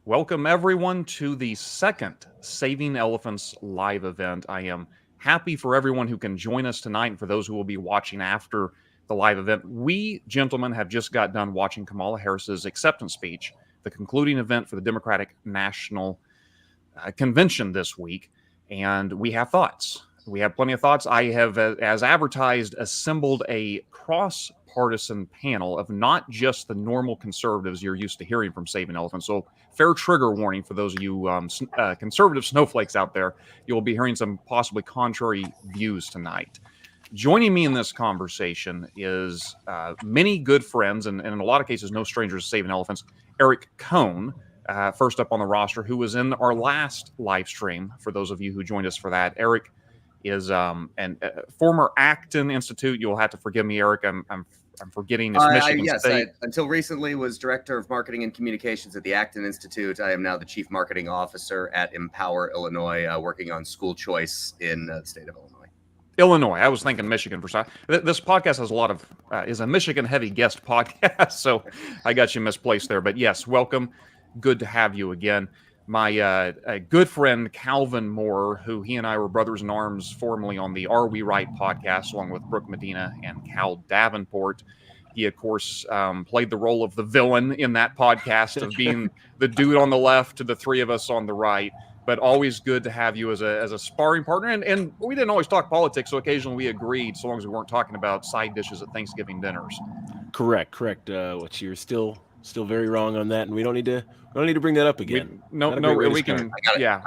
Welcome, everyone, to the second Saving Elephants live event. I am happy for everyone who can join us tonight and for those who will be watching after the live event. We, gentlemen, have just got done watching Kamala Harris's acceptance speech, the concluding event for the Democratic National Convention this week, and we have thoughts. We have plenty of thoughts. I have, as advertised, assembled a cross-partisan panel of not just the normal conservatives you're used to hearing from Saving Elephants. So, fair trigger warning for those of you conservative snowflakes out there. You'll be hearing some possibly contrary views tonight. Joining me in this conversation is many good friends, and in a lot of cases, no strangers to Saving Elephants, Eric Cohn, first up on the roster, who was in our last live stream, for those of you who joined us for that. Eric is former Acton Institute. You'll have to forgive me, Eric. I'm forgetting his Michigan State. Until recently was Director of Marketing and Communications at the Acton Institute. I am now the Chief Marketing Officer at Empower, Illinois, working on school choice in the state of Illinois. I was thinking Michigan for some. This podcast has a lot of is a Michigan-heavy guest podcast, so I got you misplaced there. But yes, welcome. Good to have you again. My good friend Calvin Moore, who he and I were brothers in arms formerly on the Are We Right podcast, along with Brooke Medina and Cal Davenport. He, of course, played the role of the villain in that podcast of being the dude on the left to the three of us on the right. But always good to have you as a sparring partner. And we didn't always talk politics, so occasionally we agreed, so long as we weren't talking about side dishes at Thanksgiving dinners. Correct. Which you're still very wrong on that, and we don't need to bring that up again. We can.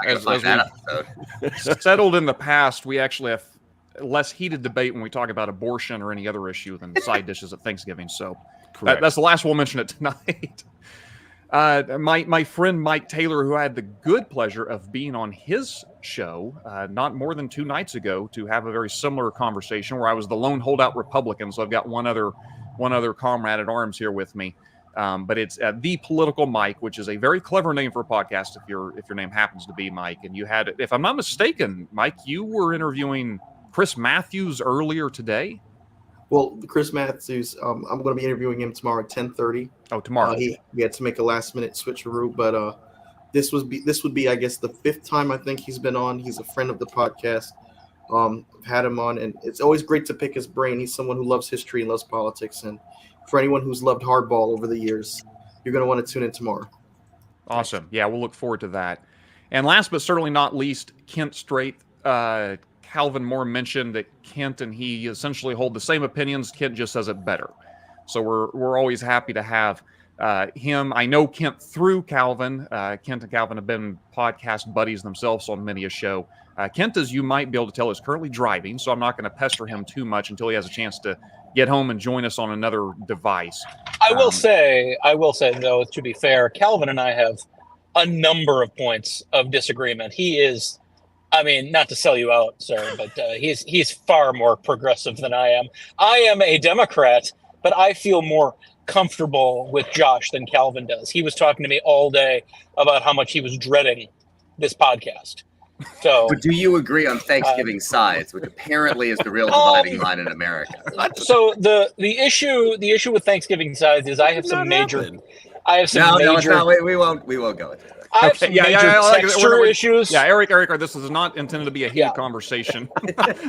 As we've settled in the past, we actually have less heated debate when we talk about abortion or any other issue than side dishes at Thanksgiving. So that's the last we'll mention it tonight. My friend Mike Taylor, who I had the good pleasure of being on his show not more than 2 nights ago to have a very similar conversation where I was the lone holdout Republican. So I've got one other comrade at arms here with me. But it's The Political Mike, which is a very clever name for a podcast if your name happens to be Mike. And you had, if I'm not mistaken, Mike, you were interviewing Chris Matthews earlier today. Well, Chris Matthews, I'm going to be interviewing him tomorrow at 10:30. Oh, tomorrow. He had to make a last-minute switcheroo, but this would be, I guess, the 5th time I think he's been on. He's a friend of the podcast. I've had him on, and it's always great to pick his brain. He's someone who loves history and loves politics, and for anyone who's loved hardball over the years, you're going to want to tune in tomorrow. Awesome. Yeah, we'll look forward to that. And last but certainly not least, Kent Strait. Calvin Moore mentioned that Kent and he essentially hold the same opinions. Kent just says it better. So we're always happy to have him. I know Kent through Calvin. Kent and Calvin have been podcast buddies themselves on many a show. Kent, as you might be able to tell, is currently driving, so I'm not going to pester him too much until he has a chance to get home and join us on another device. I will say, though, to be fair, Calvin and I have a number of points of disagreement. He is, I mean, not to sell you out, sir, but he's far more progressive than I am. I am a Democrat, but I feel more comfortable with Josh than Calvin does. He was talking to me all day about how much he was dreading this podcast. So, but do you agree on Thanksgiving sides, which apparently is the real dividing line in America? So the issue with Thanksgiving sides is I have some major. We won't go into it. I have some major texture issues. Yeah, Eric, this is not intended to be a heated conversation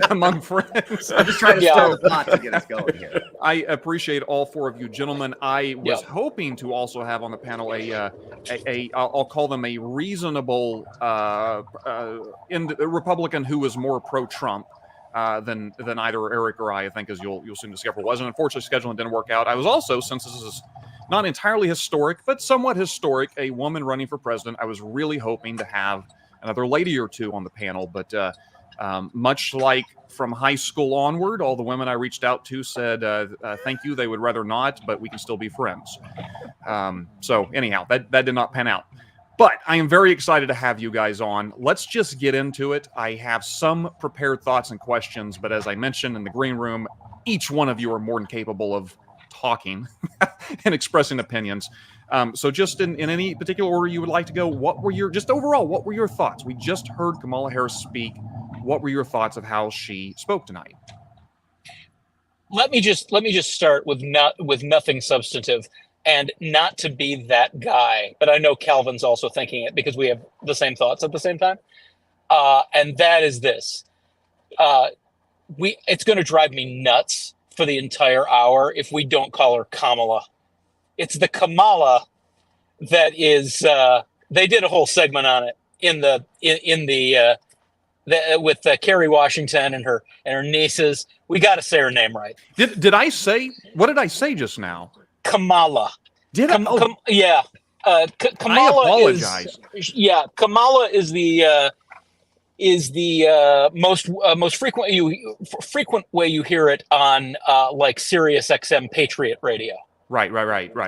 among friends. I'm just trying to stir the pot to get us going here. I appreciate all 4 of you gentlemen. I was hoping to also have on the panel I'll call them a reasonable Republican who was more pro-Trump than either Eric or I think, as you'll soon discover, was. And unfortunately, scheduling didn't work out. I was also, since this is not entirely historic, but somewhat historic, a woman running for president, I was really hoping to have another lady or two on the panel. But much like from high school onward, all the women I reached out to said, thank you, they would rather not, but we can still be friends. So anyhow, that did not pan out. But I am very excited to have you guys on. Let's just get into it. I have some prepared thoughts and questions, but as I mentioned in the green room, each one of you are more than capable of talking and expressing opinions. So just in any particular order you would like to go, what were your thoughts? We just heard Kamala Harris speak. What were your thoughts of how she spoke tonight? Let me just start with nothing substantive and not to be that guy, but I know Calvin's also thinking it because we have the same thoughts at the same time. And that is this. It's going to drive me nuts for the entire hour if we don't call her Kamala. It's the Kamala that is, they did a whole segment on it with Kerry Washington and her nieces. We got to say her name right. Did I say, what did I say just now? Kamala. Did I? Yeah. Kamala. I apologize. Kamala is the most frequent way you hear it on like Sirius XM Patriot Radio. Right.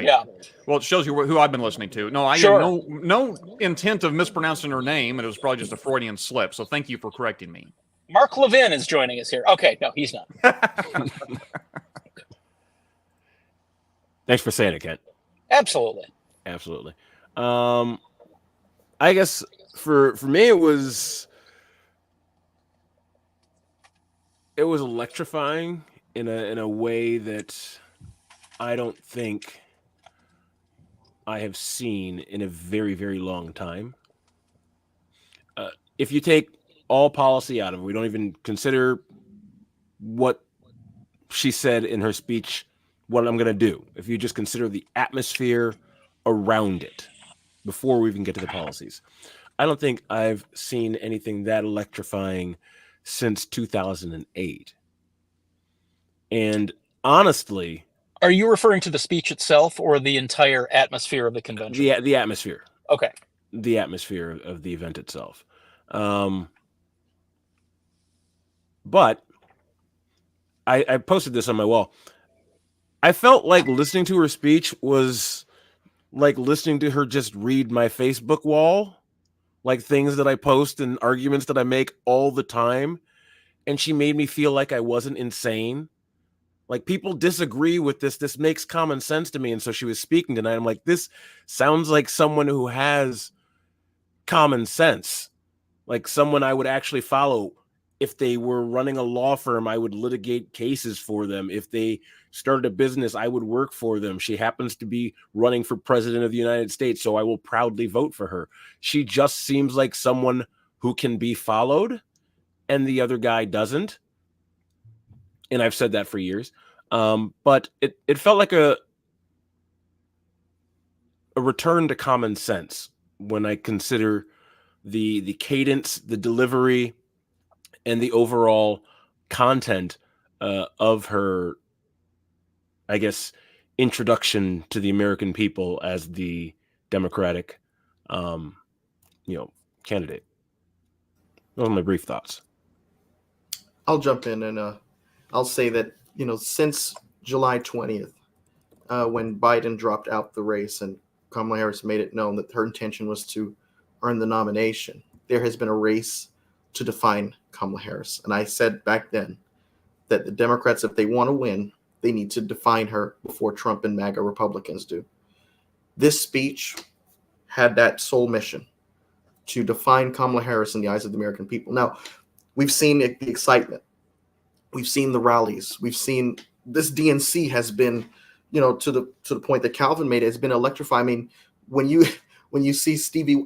Yeah. Well, it shows you who I've been listening to. No, I had no intent of mispronouncing her name, and it was probably just a Freudian slip. So thank you for correcting me. Mark Levin is joining us here. Okay, no, he's not. Thanks for saying it, Kent. Absolutely. I guess for me it was electrifying in a way that I don't think I have seen in a very, very long time. If you take all policy out of it, we don't even consider what she said in her speech, what I'm going to do. If you just consider the atmosphere around it before we even get to the policies, I don't think I've seen anything that electrifying since 2008. And honestly, are you referring to the speech itself or the entire atmosphere of the convention? The atmosphere. Okay. The atmosphere of the event itself. But I posted this on my wall. I felt like listening to her speech was like listening to her just read my Facebook wall, like things that I post and arguments that I make all the time. And she made me feel like I wasn't insane. Like, people disagree with this. This makes common sense to me. And so she was speaking tonight. I'm like, this sounds like someone who has common sense. Like someone I would actually follow. If they were running a law firm, I would litigate cases for them. If they started a business, I would work for them. She happens to be running for president of the United States, so I will proudly vote for her. She just seems like someone who can be followed, and the other guy doesn't. And I've said that for years. But it felt like a return to common sense when I consider the cadence, the delivery, and the overall content of her, I guess, introduction to the American people as the Democratic, candidate. Those are my brief thoughts. I'll jump in and I'll say that, since July 20th, when Biden dropped out the race and Kamala Harris made it known that her intention was to earn the nomination, there has been a race to define Kamala Harris. And I said back then that the Democrats, if they want to win, they need to define her before Trump and MAGA Republicans do. This speech had that sole mission to define Kamala Harris in the eyes of the American people. Now, we've seen the excitement. We've seen the rallies. We've seen this DNC has been, to the point that Calvin made, it's been electrifying. I mean, when you see Stevie,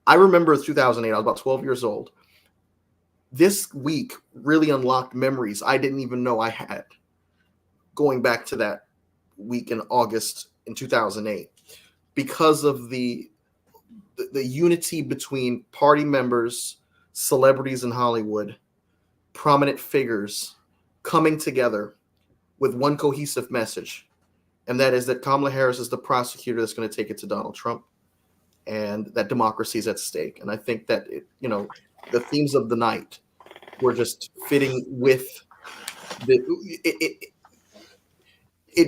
I remember 2008, I was about 12 years old. This week really unlocked memories I didn't even know I had, going back to that week in August in 2008, because of the unity between party members, celebrities in Hollywood, prominent figures coming together with one cohesive message. And that is that Kamala Harris is the prosecutor that's going to take it to Donald Trump, and that democracy is at stake. And I think that, the themes of the night were just fitting with it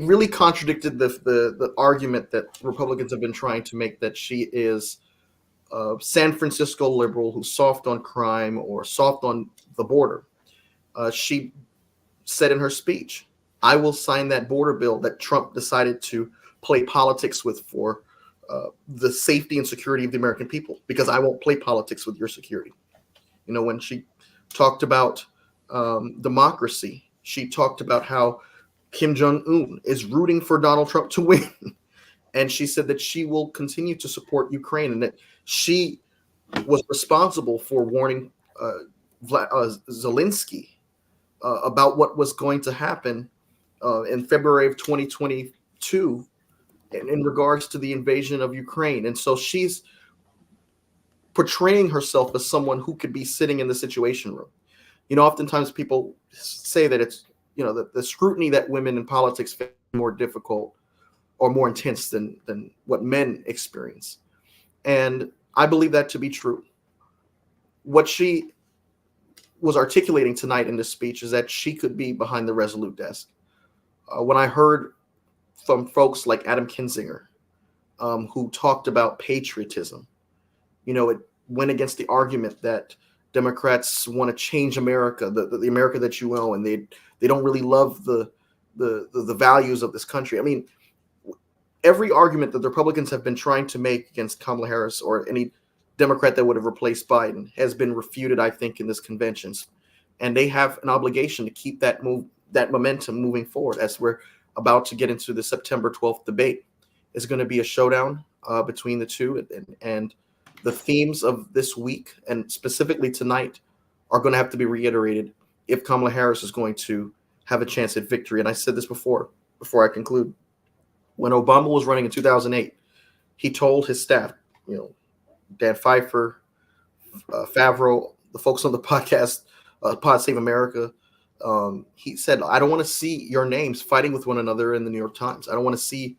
really contradicted the argument that Republicans have been trying to make, that she is a San Francisco liberal who's soft on crime or soft on the border. She said in her speech, I will sign that border bill that Trump decided to play politics with for the safety and security of the American people, because I won't play politics with your security. When she talked about democracy, she talked about how Kim Jong-un is rooting for Donald Trump to win. And she said that she will continue to support Ukraine and that she was responsible for warning Zelensky about what was going to happen in February of 2022 in regards to the invasion of Ukraine. And so she's portraying herself as someone who could be sitting in the Situation Room. Oftentimes people say that it's, the scrutiny that women in politics face is more difficult or more intense than what men experience. And I believe that to be true. What she was articulating tonight in this speech is that she could be behind the Resolute desk. When I heard from folks like Adam Kinzinger, who talked about patriotism, it went against the argument that Democrats want to change America, the America that you know, and they don't really love the values of this country. I mean, every argument that the Republicans have been trying to make against Kamala Harris or any Democrat that would have replaced Biden has been refuted, I think, in this convention. And they have an obligation to keep that momentum moving forward as we're about to get into the September 12th debate. It's going to be a showdown between the two. And the themes of this week, and specifically tonight, are going to have to be reiterated if Kamala Harris is going to have a chance at victory. And I said this before I conclude. When Obama was running in 2008, he told his staff, Dan Pfeiffer, Favreau, the folks on the podcast, Pod Save America, he said, I don't want to see your names fighting with one another in the New York Times. I don't want to see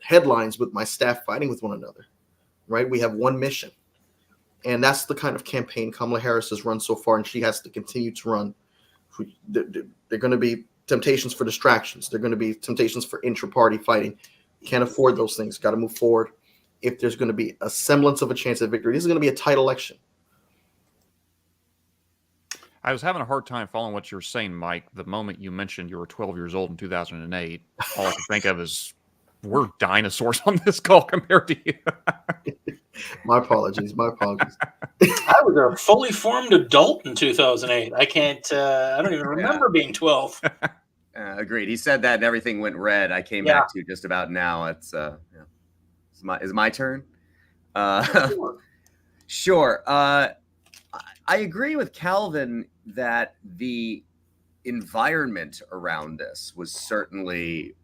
headlines with my staff fighting with one another, right? We have one mission. And that's the kind of campaign Kamala Harris has run so far, and she has to continue to run. They're going to be temptations for distractions. They're going to be temptations for intra-party fighting. Can't afford those things. Got to move forward. If there's going to be a semblance of a chance at victory, this is going to be a tight election. I was having a hard time following what you were saying, Mike. The moment you mentioned you were 12 years old in 2008, all I could think of is we're dinosaurs on this call compared to you. My apologies. I was a fully formed adult in 2008. I don't even remember being 12. Agreed. He said that and everything went red. I came back to just about now. It's is my turn? Sure. I agree with Calvin that the environment around this was certainly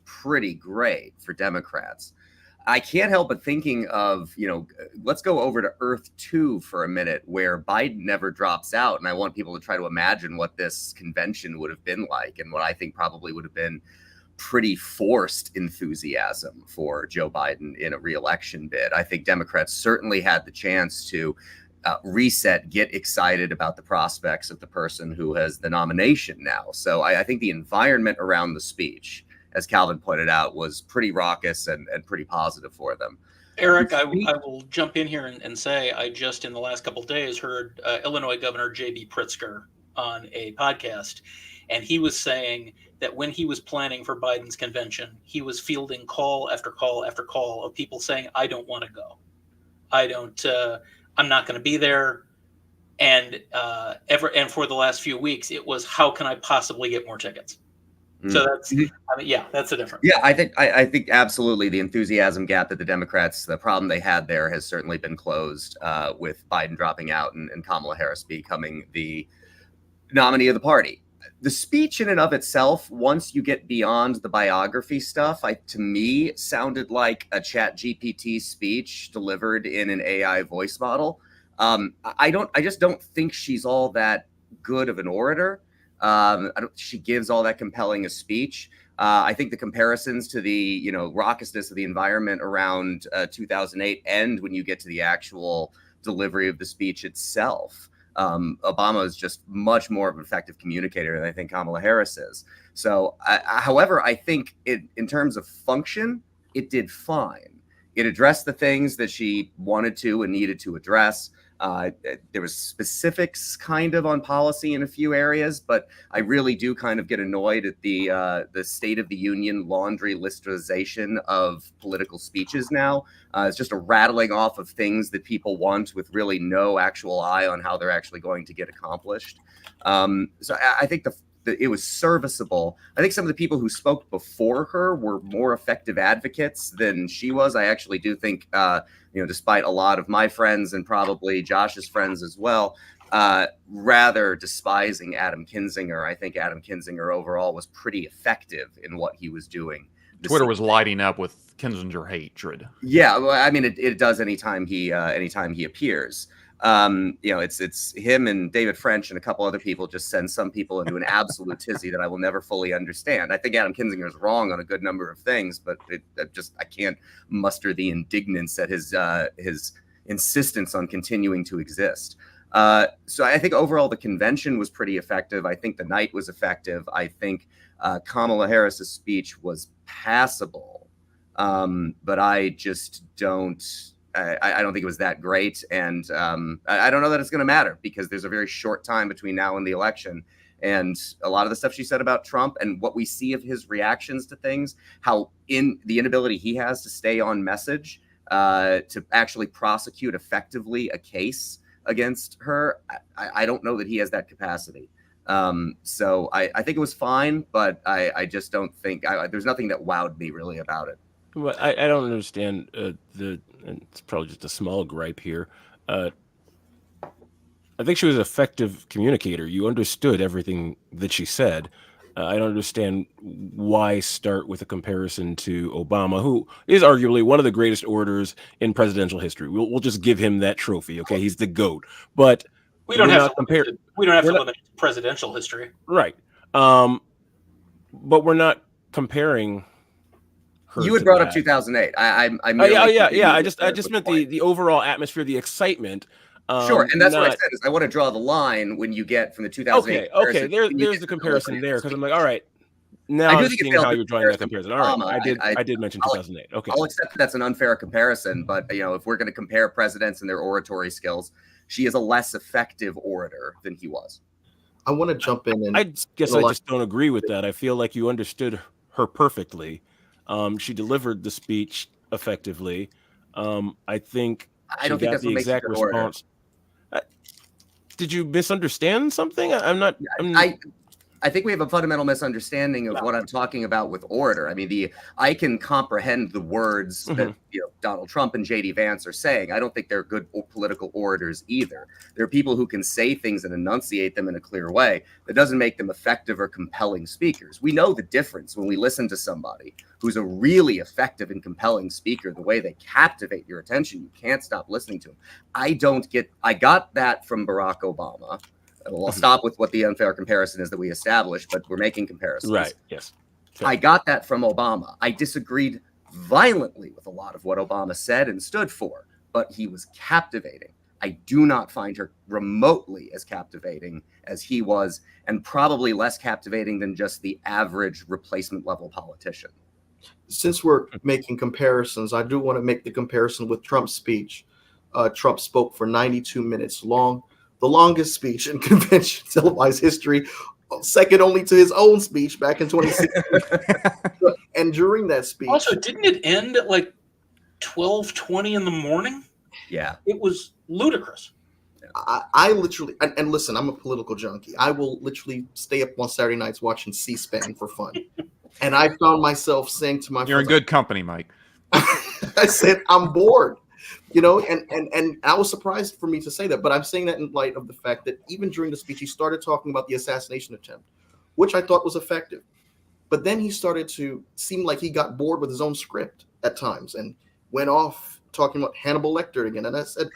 pretty great for Democrats. I can't help but thinking of, let's go over to Earth 2 for a minute, where Biden never drops out. And I want people to try to imagine what this convention would have been like, and what I think probably would have been pretty forced enthusiasm for Joe Biden in a re-election bid. I think Democrats certainly had the chance to reset, get excited about the prospects of the person who has the nomination now. So I think the environment around the speech, as Calvin pointed out, was pretty raucous and pretty positive for them. Eric, I will jump in here and say I just in the last couple of days heard Illinois Governor J.B. Pritzker on a podcast, and he was saying that when he was planning for Biden's convention, he was fielding call after call after call of people saying, I don't want to go. I'm not going to be there. And for the last few weeks, it was, how can I possibly get more tickets? So that's the difference. Yeah, I think absolutely the enthusiasm gap that the Democrats, the problem they had there, has certainly been closed with Biden dropping out and Kamala Harris becoming the nominee of the party. The speech in and of itself, once you get beyond the biography stuff, to me sounded like a ChatGPT speech delivered in an AI voice model. I just don't think she's all that good of an orator. She gives all that compelling a speech. I think the comparisons to the raucousness of the environment around 2008 end when you get to the actual delivery of the speech itself. Obama is just much more of an effective communicator than I think Kamala Harris is. So, however, I think in terms of function, it did fine. It addressed the things that she wanted to and needed to address. There was specifics kind of on policy in a few areas, but I really do kind of get annoyed at the State of the Union laundry listization of political speeches now. It's just a rattling off of things that people want with really no actual eye on how they're actually going to get accomplished. So I think it was serviceable. I think some of the people who spoke before her were more effective advocates than she was. I actually do think, despite a lot of my friends and probably Josh's friends as well, rather despising Adam Kinzinger, I think Adam Kinzinger overall was pretty effective in what he was doing. Twitter was lighting up with Kinzinger hatred. Yeah, well, I mean, it does anytime he appears. It's him and David French and a couple other people just send some people into an absolute tizzy that I will never fully understand. I think Adam Kinzinger is wrong on a good number of things, but I can't muster the indignance at his insistence on continuing to exist. So I think overall the convention was pretty effective. I think the night was effective. I think Kamala Harris's speech was passable, but I just don't. I don't think it was that great, and I don't know that it's going to matter because there's a very short time between now and the election. And a lot of the stuff she said about Trump and what we see of his reactions to things, how in the inability he has to stay on message, to actually prosecute effectively a case against her, I don't know that he has that capacity. So I think it was fine, but I just don't think there's nothing that wowed me really about it. Well, I don't understand and it's probably just a small gripe here. I think she was an effective communicator. You understood everything that she said. I don't understand why start with a comparison to Obama, who is arguably one of the greatest orators in presidential history. We'll just give him that trophy. Okay, he's the GOAT. But we don't have to limit presidential history, right? But we're not comparing. You had brought up 2008. I just meant the overall atmosphere, the excitement. Sure, and that's what I said. Is I want to draw the line when you get from the 2008. Okay, there's the comparison there because I'm like, all right, now I'm seeing how you're drawing that comparison. All right, I did mention 2008. Okay, I'll accept that's an unfair comparison, but if we're going to compare presidents and their oratory skills, she is a less effective orator than he was. I want to jump in, and I guess I just don't agree with that. I feel like you understood her perfectly. She delivered the speech effectively. I think I don't think that's the exact response. Did you misunderstand something? I think we have a fundamental misunderstanding of what I'm talking about with orator. I mean, I can comprehend the words that Donald Trump and J.D. Vance are saying. I don't think they're good political orators either. There are people who can say things and enunciate them in a clear way. That doesn't make them effective or compelling speakers. We know the difference when we listen to somebody who's a really effective and compelling speaker, the way they captivate your attention. You can't stop listening to them. I got that from Barack Obama. I'll stop with what the unfair comparison is that we established, but we're making comparisons. Right, yes. Sure. I got that from Obama. I disagreed violently with a lot of what Obama said and stood for, but he was captivating. I do not find her remotely as captivating as he was, and probably less captivating than just the average replacement level politician. Since we're making comparisons, I do want to make the comparison with Trump's speech. Trump spoke for 92 minutes long. The longest speech in convention televised history, second only to his own speech back in 2016. And during that speech, also, didn't it end at like 12:20 in the morning? Yeah, it was ludicrous. I literally, and listen, I'm a political junkie. I will literally stay up on Saturday nights watching C-SPAN for fun. And I found myself saying to my "You're in good company, Mike." I said, "I'm bored." And I was surprised for me to say that, but I'm saying that in light of the fact that even during the speech, he started talking about the assassination attempt, which I thought was effective. But then he started to seem like he got bored with his own script at times and went off talking about Hannibal Lecter again. And I said,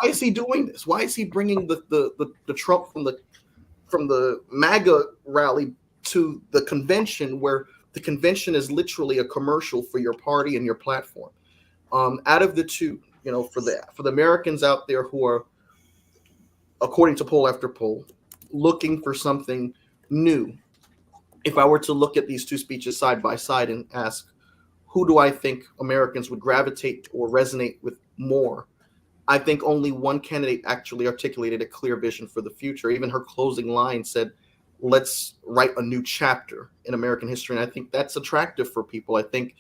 why is he doing this? Why is he bringing the Trump from the MAGA rally to the convention, where the convention is literally a commercial for your party and your platform? Out of the two, for the Americans out there who are, according to poll after poll, looking for something new, if I were to look at these two speeches side by side and ask, who do I think Americans would gravitate or resonate with more? I think only one candidate actually articulated a clear vision for the future. Even her closing line said, let's write a new chapter in American history. And I think that's attractive for people. I think,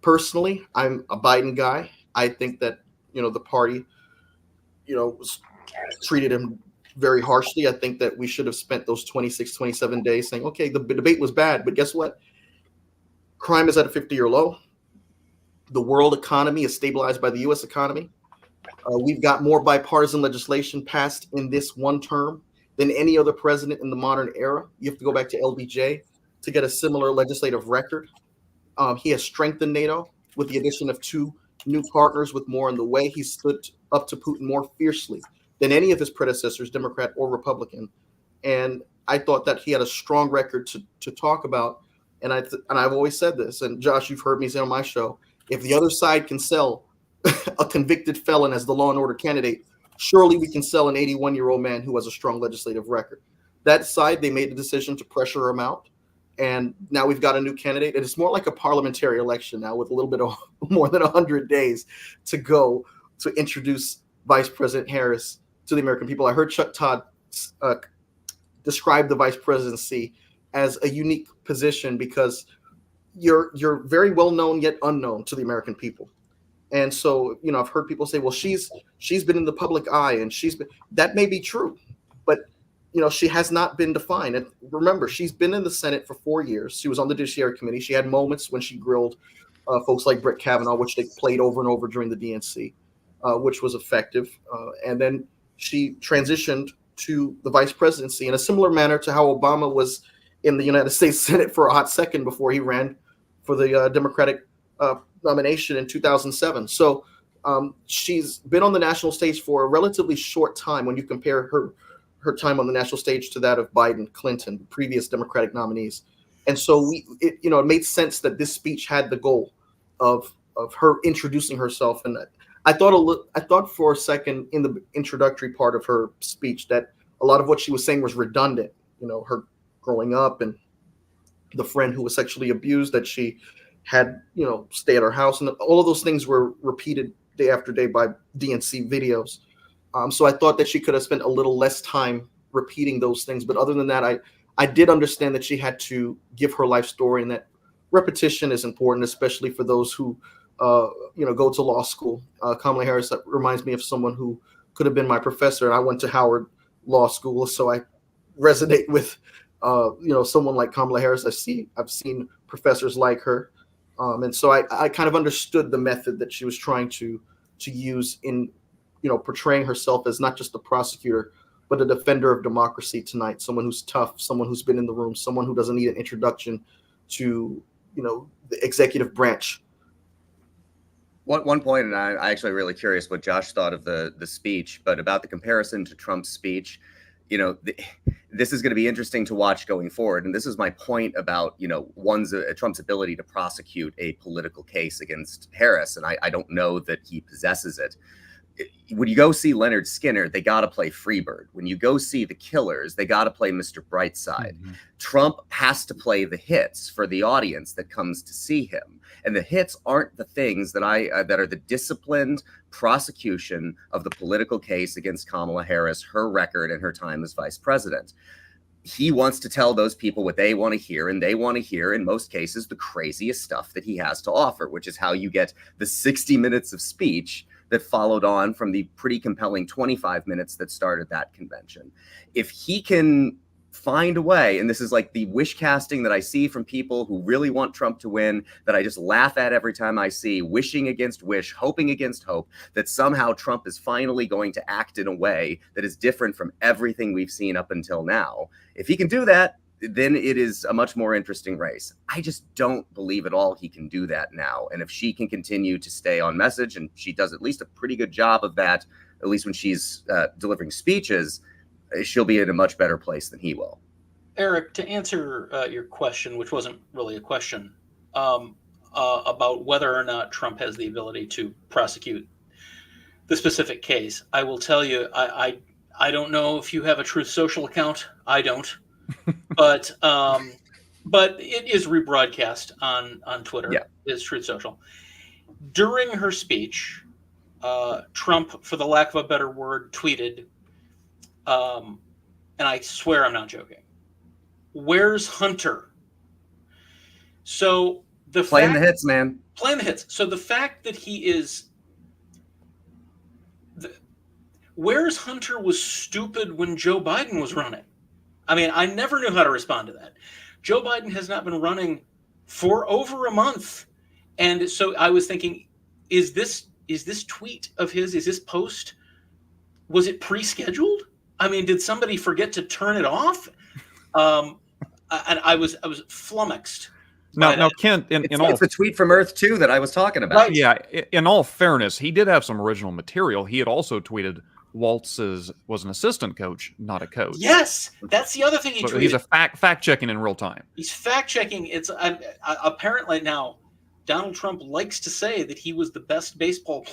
personally, I'm a Biden guy. I think that, the party, treated him very harshly. I think that we should have spent those 26, 27 days saying, okay, the debate was bad, but guess what? Crime is at a 50-year low. The world economy is stabilized by the U.S. economy. We've got more bipartisan legislation passed in this one term than any other president in the modern era. You have to go back to LBJ to get a similar legislative record. He has strengthened NATO with the addition of 2 new partners with more in the way. He stood up to Putin more fiercely than any of his predecessors, Democrat or Republican. And I thought that he had a strong record to talk about. And I've always said this, and Josh, you've heard me say on my show, if the other side can sell a convicted felon as the law and order candidate, surely we can sell an 81-year-old man who has a strong legislative record. That side, they made the decision to pressure him out. And now we've got a new candidate. And it's more like a parliamentary election now with a little bit of more than 100 days to go to introduce Vice President Harris to the American people. I heard Chuck Todd describe the vice presidency as a unique position because you're very well known yet unknown to the American people. And so, I've heard people say, well, she's been in the public eye and that may be true, but she has not been defined. And remember, she's been in the Senate for 4 years. She was on the Judiciary Committee. She had moments when she grilled folks like Brett Kavanaugh, which they played over and over during the DNC, which was effective. And then she transitioned to the vice presidency in a similar manner to how Obama was in the United States Senate for a hot second before he ran for the Democratic nomination in 2007. So she's been on the national stage for a relatively short time when you compare her time on the national stage to that of Biden, Clinton, previous Democratic nominees. And so it made sense that this speech had the goal of her introducing herself. And I thought for a second in the introductory part of her speech that a lot of what she was saying was redundant. Her growing up and the friend who was sexually abused that she had, stay at her house. And all of those things were repeated day after day by DNC videos. So I thought that she could have spent a little less time repeating those things. But other than that, I did understand that she had to give her life story and that repetition is important, especially for those who, go to law school. Kamala Harris reminds me of someone who could have been my professor. And I went to Howard Law School, so I resonate with, someone like Kamala Harris. I've seen professors like her. And so I kind of understood the method that she was trying to use in, portraying herself as not just a prosecutor, but a defender of democracy tonight, someone who's tough, someone who's been in the room, someone who doesn't need an introduction to, the executive branch. One point, and I'm actually really curious what Josh thought of the speech, but about the comparison to Trump's speech, this is going to be interesting to watch going forward. And this is my point about, Trump's ability to prosecute a political case against Harris. And I don't know that he possesses it. When you go see Leonard Skinner, they got to play Freebird. When you go see the Killers, they got to play Mr. Brightside. Mm-hmm. Trump has to play the hits for the audience that comes to see him. And the hits aren't the things that are the disciplined prosecution of the political case against Kamala Harris, her record and her time as vice president. He wants to tell those people what they want to hear, and they want to hear, in most cases, the craziest stuff that he has to offer, which is how you get the 60 minutes of speech that followed on from the pretty compelling 25 minutes that started that convention. If he can find a way, and this is like the wish casting that I see from people who really want Trump to win, that I just laugh at every time I see, wishing against wish, hoping against hope, that somehow Trump is finally going to act in a way that is different from everything we've seen up until now. If he can do that, then it is a much more interesting race. I just don't believe at all he can do that now. And if she can continue to stay on message, and she does at least a pretty good job of that, at least when she's delivering speeches, she'll be in a much better place than he will. Eric, to answer your question, which wasn't really a question, about whether or not Trump has the ability to prosecute the specific case, I will tell you, I don't know if you have a Truth Social account. I don't. But it is rebroadcast on Twitter. Yeah. Is Truth Social. During her speech, Trump, for the lack of a better word, tweeted, and I swear I'm not joking, "Where's Hunter?" So playing the hits, man. Playing the hits. So the fact that he is where's Hunter was stupid when Joe Biden was running? I mean, I never knew how to respond to that. Joe Biden has not been running for over a month. And so I was thinking, is this tweet of his, is this post, was it pre-scheduled? I mean, did somebody forget to turn it off? And I was flummoxed. Now, Kent, it's a tweet from Earth 2 that I was talking about. Right. Yeah, in all fairness, he did have some original material. He had also tweeted Waltz was an assistant coach, not a coach. Yes, that's the other thing he So tweeted. he's a fact checking in real time. He's fact checking. It's apparently now Donald Trump likes to say that he was the best baseball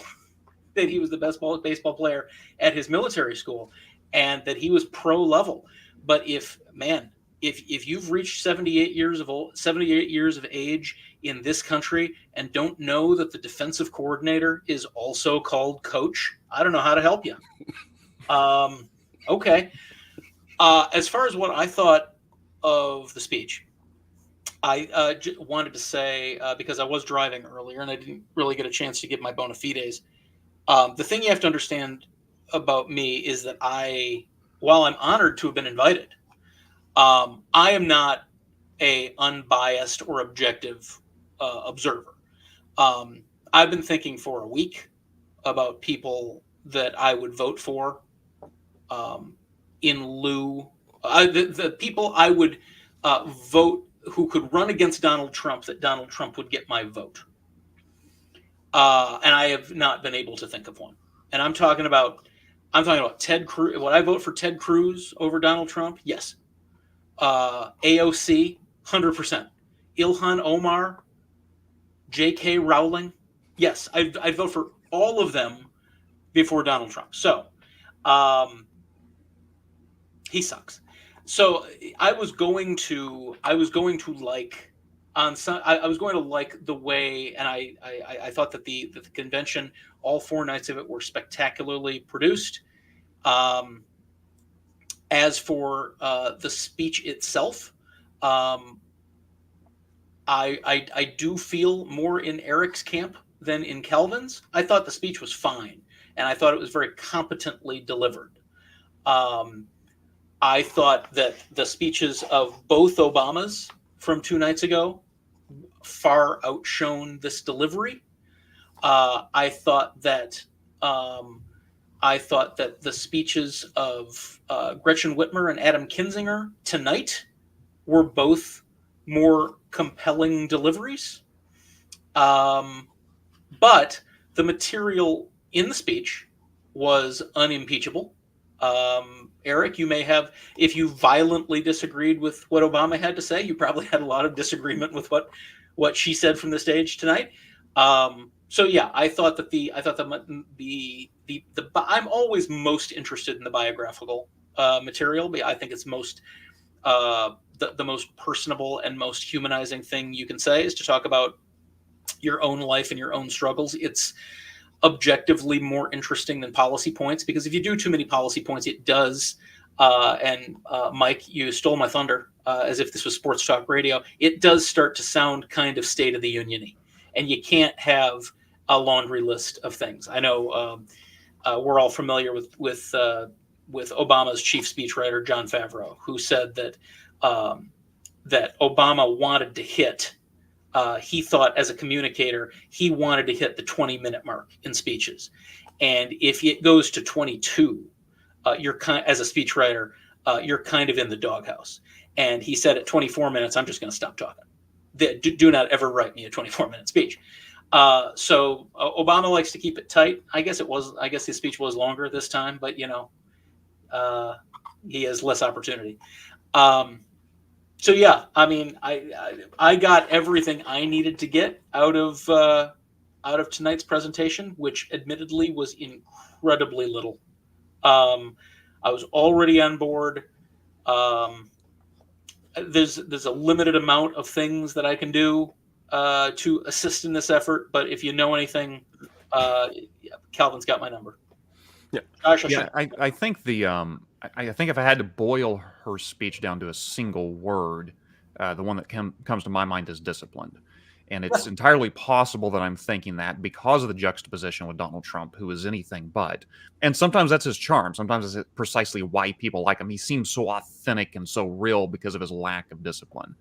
player at his military school, and that he was pro level. But if you've reached 78 years of age in this country and don't know that the defensive coordinator is also called coach, I don't know how to help you. Okay. As far as what I thought of the speech, I wanted to say, because I was driving earlier and I didn't really get a chance to give my bona fides. The thing you have to understand about me is that while I'm honored to have been invited, I am not a unbiased or objective observer. I've been thinking for a week about people that I would vote for in lieu. The people I would vote who could run against Donald Trump, that Donald Trump would get my vote. And I have not been able to think of one. And I'm talking about Ted Cruz. Would I vote for Ted Cruz over Donald Trump? Yes. AOC, 100%. Ilhan Omar, J.K. Rowling, yes. I'd vote for all of them before Donald Trump. So, he sucks. So I was going to like the way, and I thought that the convention, all 4 nights of it, were spectacularly produced. As for the speech itself, I do feel more in Eric's camp than in Calvin's. I thought the speech was fine, and I thought it was very competently delivered. I thought that the speeches of both Obamas from 2 nights ago far outshone this delivery. I thought that the speeches of Gretchen Whitmer and Adam Kinzinger tonight were both more compelling deliveries. But the material in the speech was unimpeachable. Eric, you may have, if you violently disagreed with what Obama had to say, you probably had a lot of disagreement with what she said from the stage tonight. So yeah, I thought I'm always most interested in the biographical material. I think it's most the most personable and most humanizing thing you can say is to talk about your own life and your own struggles. It's objectively more interesting than policy points, because if you do too many policy points, it does. Mike, you stole my thunder, as if this was sports talk radio. It does start to sound kind of State of the Union-y, and you can't have a laundry list of things. I know we're all familiar with Obama's chief speechwriter, John Favreau, who said that Obama wanted to hit. He thought, as a communicator, he wanted to hit the 20-minute mark in speeches, and if it goes to 22, as a speechwriter, you're kind of in the doghouse. And he said, at 24 minutes, I'm just going to stop talking. Do not ever write me a 24-minute speech. So Obama likes to keep it tight. I guess his speech was longer this time, but he has less opportunity. So yeah, I mean, I got everything I needed to get out of tonight's presentation, which admittedly was incredibly little. I was already on board. There's a limited amount of things that I can do to assist in this effort, but if you know anything, Calvin's got my number. Yeah, I think I think if I had to boil her speech down to a single word, the one that comes to my mind is disciplined. And it's entirely possible that I'm thinking that because of the juxtaposition with Donald Trump, who is anything but. And sometimes that's his charm. Sometimes it's precisely why people like him. He seems so authentic and so real because of his lack of discipline.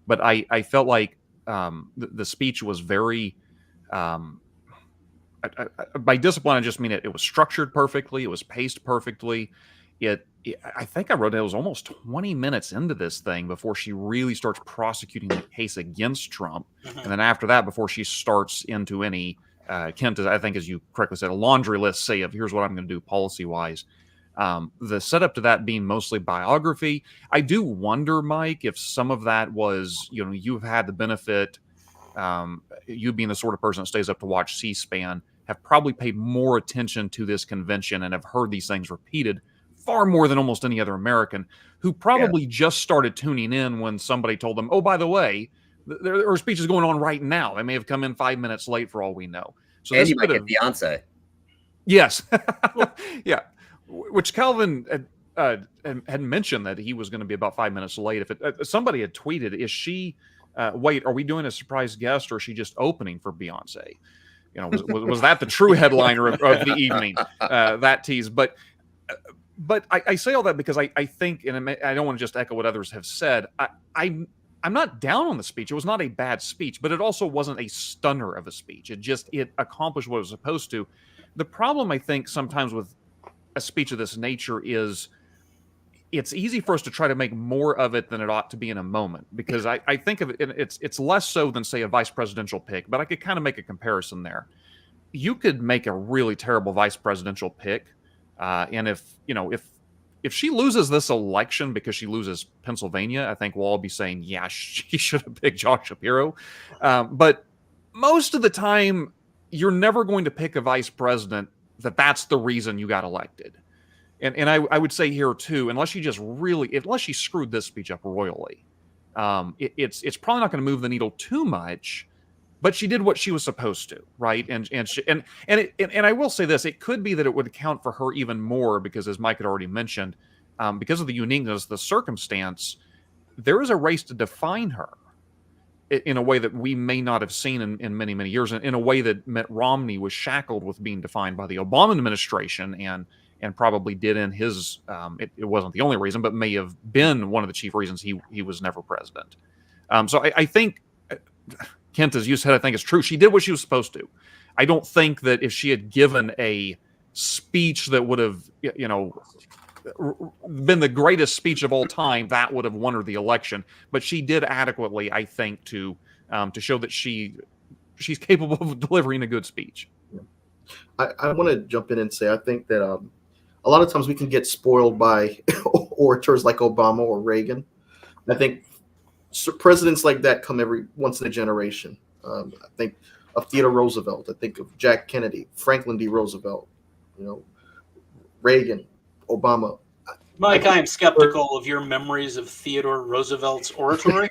But I felt like the speech was very... by discipline, I just mean it was structured perfectly. It was paced perfectly. I think I wrote it was almost 20 minutes into this thing before she really starts prosecuting the case against Trump. And then after that, before she starts into any, Kent, I think, as you correctly said, a laundry list, say, of here's what I'm going to do policy-wise. The setup to that being mostly biography. I do wonder, Mike, if some of that was, you've had the benefit, you being the sort of person that stays up to watch C-SPAN, have probably paid more attention to this convention and have heard these things repeated far more than almost any other American, who probably just started tuning in when somebody told them, oh, by the way, there are speeches going on right now. They may have come in 5 minutes late for all we know. So and you might get Beyonce. Yes. Yeah. Which Calvin had mentioned that he was going to be about 5 minutes late. If somebody had tweeted, is she, wait, are we doing a surprise guest or is she just opening for Beyonce? Was that the true headliner of the evening, that tease? But I say all that because I think, and I don't want to just echo what others have said, I'm not down on the speech. It was not a bad speech, but it also wasn't a stunner of a speech. It accomplished what it was supposed to. The problem, I think, sometimes with a speech of this nature is it's easy for us to try to make more of it than it ought to be in a moment, because I think of it, it's less so than, say, a vice presidential pick, but I could kind of make a comparison there. You could make a really terrible vice presidential pick, and if she loses this election because she loses Pennsylvania, I think we'll all be saying, yeah, she should have picked Josh Shapiro. But most of the time, you're never going to pick a vice president that's the reason you got elected. And I would say here too, unless she screwed this speech up royally, it's probably not going to move the needle too much. But she did what she was supposed to, right? And I will say this: it could be that it would account for her even more because, as Mike had already mentioned, because of the uniqueness of the circumstance, there is a race to define her in a way that we may not have seen in many, many years, in a way that Mitt Romney was shackled with being defined by the Obama administration and probably did in his, it wasn't the only reason, but may have been one of the chief reasons he was never president. So I think, Kent, as you said, I think it's true. She did what she was supposed to. I don't think that if she had given a speech that would have, been the greatest speech of all time, that would have won her the election. But she did adequately, I think, to show that she's capable of delivering a good speech. I want to jump in and say I think that a lot of times we can get spoiled by orators like Obama or Reagan. I think presidents like that come every once in a generation. I think of Theodore Roosevelt. I think of Jack Kennedy, Franklin D. Roosevelt, Reagan, Obama. Mike, I am skeptical of your memories of Theodore Roosevelt's oratory.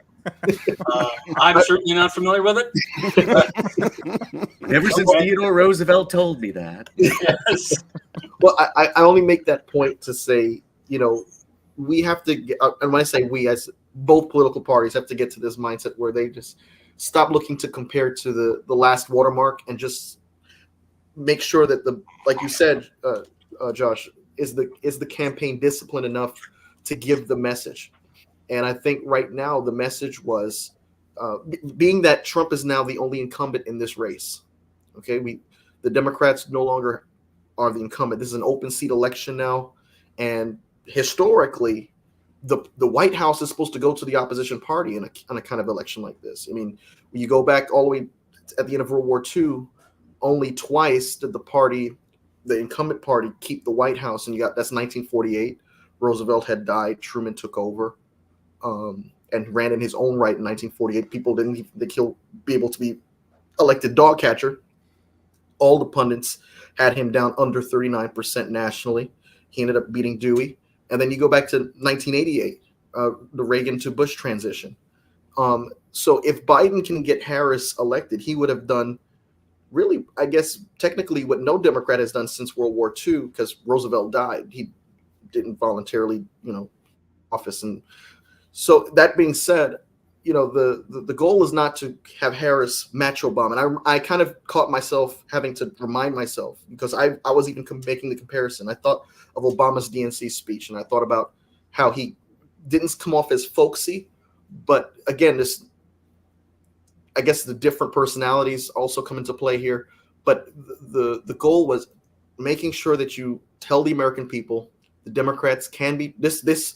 I'm certainly not familiar with it. Ever since Theodore Roosevelt told me that. Yes. Well, I only make that point to say, we have to get, and when I say we, as both political parties have to get to this mindset where they just stop looking to compare to the last watermark and just make sure that like you said, Josh, is the campaign disciplined enough to give the message. And I think right now the message was, being that Trump is now the only incumbent in this race. Okay, the Democrats no longer are the incumbent. This is an open seat election now, and historically, the White House is supposed to go to the opposition party in a kind of election like this. I mean, when you go back all the way at the end of World War II, only twice did the incumbent party, keep the White House, and that's 1948. Roosevelt had died. Truman took over. And ran in his own right in 1948. People didn't think he'll be able to be elected dog catcher. All the pundits had him down under 39% nationally. He ended up beating Dewey. And then you go back to 1988, the Reagan to Bush transition. So if Biden can get Harris elected, he would have done really, I guess, technically what no Democrat has done since World War II, because Roosevelt died. He didn't voluntarily, office. And so that being said, the goal is not to have Harris match Obama. And I kind of caught myself having to remind myself, because I was even making the comparison. I thought of Obama's DNC speech, and I thought about how he didn't come off as folksy, but again, I guess the different personalities also come into play here. But the goal was making sure that you tell the American people the Democrats can be this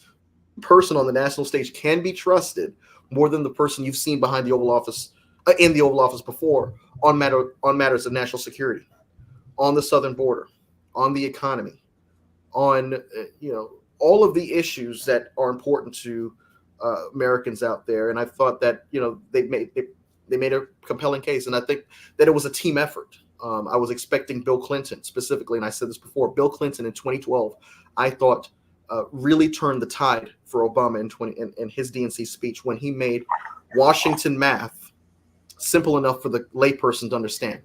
person on the national stage can be trusted more than the person you've seen behind the Oval Office in the Oval Office before on matters of national security, on the southern border, on the economy, on all of the issues that are important to Americans out there. And I thought that they made a compelling case, and I think that it was a team effort. I was expecting Bill Clinton specifically, and I said this before. Bill Clinton in 2012, I thought really turned the tide for Obama in his DNC speech when he made Washington math simple enough for the layperson to understand.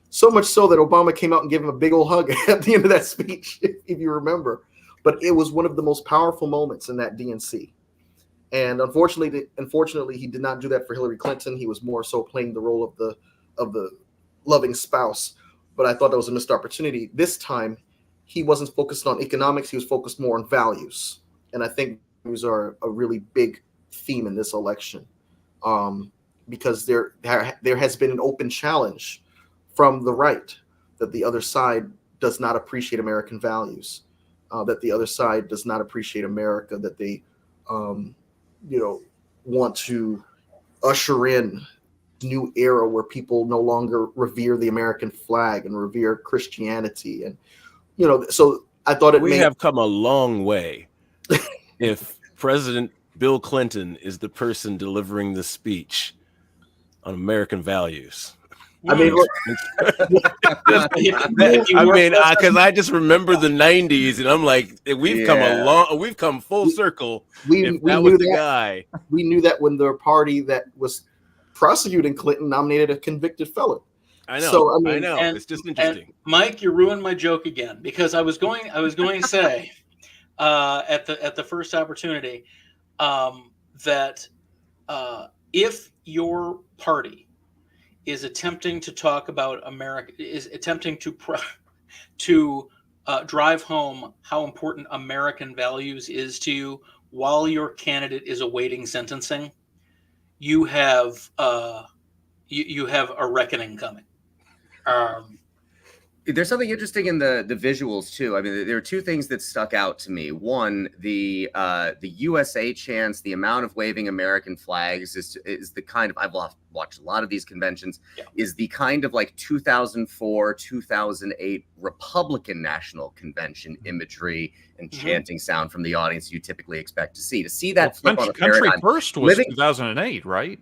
So much so that Obama came out and gave him a big old hug at the end of that speech, if you remember. But it was one of the most powerful moments in that DNC. And unfortunately, he did not do that for Hillary Clinton. He was more so playing the role of the loving spouse. But I thought that was a missed opportunity. This time, he wasn't focused on economics. He was focused more on values. And I think values are a really big theme in this election, because there has been an open challenge from the right that the other side does not appreciate American values, that the other side does not appreciate America, that they want to usher in new era where people no longer revere the American flag and revere Christianity. And so I thought we have come a long way if President Bill Clinton is the person delivering the speech on American values. I mean, because I just remember the '90s, and I'm like, we've come full circle. We knew that when the party that was prosecuting Clinton nominated a convicted felon. I know. So, I know. It's just interesting. Mike, you ruined my joke again, because I was going to say at the first opportunity that if your party is attempting to talk about America, is attempting to drive home how important American values is to you while your candidate is awaiting sentencing, you have you have a reckoning coming. There's something interesting in the visuals too. I mean, there are two things that stuck out to me. One, the USA chants, the amount of waving American flags is the kind of, I've watched a lot of these conventions, is the kind of like 2004, 2008 Republican National Convention imagery and chanting sound from the audience you typically expect to see. To see that flip on a Country paradigm. First was 2008, right?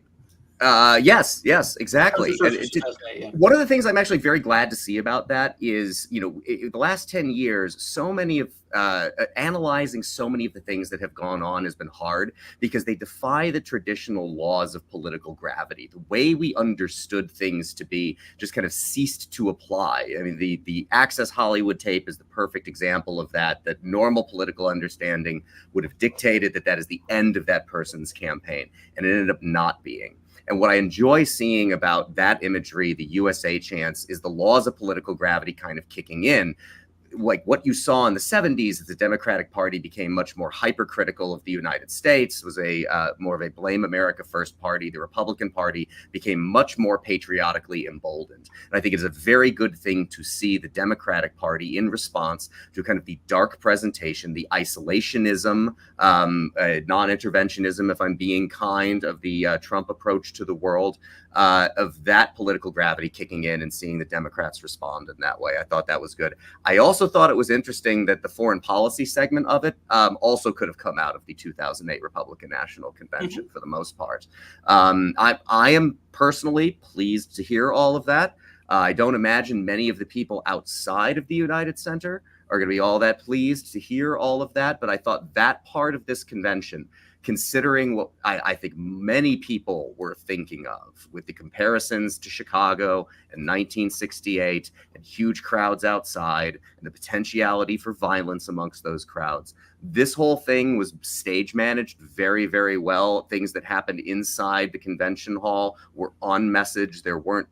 Yes, exactly. Yeah. One of the things I'm actually very glad to see about that is, the last 10 years, so many of analyzing so many of the things that have gone on has been hard, because they defy the traditional laws of political gravity. The way we understood things to be just kind of ceased to apply. I mean, the Access Hollywood tape is the perfect example of that normal political understanding would have dictated that is the end of that person's campaign, and it ended up not being. And what I enjoy seeing about that imagery, the USA chants, is the laws of political gravity kind of kicking in. Like what you saw in the 70s, as the Democratic Party became much more hypercritical of the United States, it was more of a blame America first party. The Republican Party became much more patriotically emboldened. And I think it's a very good thing to see the Democratic Party in response to kind of the dark presentation, the isolationism, non-interventionism, if I'm being kind, of the Trump approach to the world, of that political gravity kicking in and seeing the Democrats respond in that way. I thought that was good. I also thought it was interesting that the foreign policy segment of it also could have come out of the 2008 Republican National Convention for the most part. I am personally pleased to hear all of that. I don't imagine many of the people outside of the United Center are going to be all that pleased to hear all of that, but I thought that part of this convention considering what I think many people were thinking of with the comparisons to Chicago in 1968 and huge crowds outside and the potentiality for violence amongst those crowds, this whole thing was stage managed very, very well. Things that happened inside the convention hall were on message. There weren't,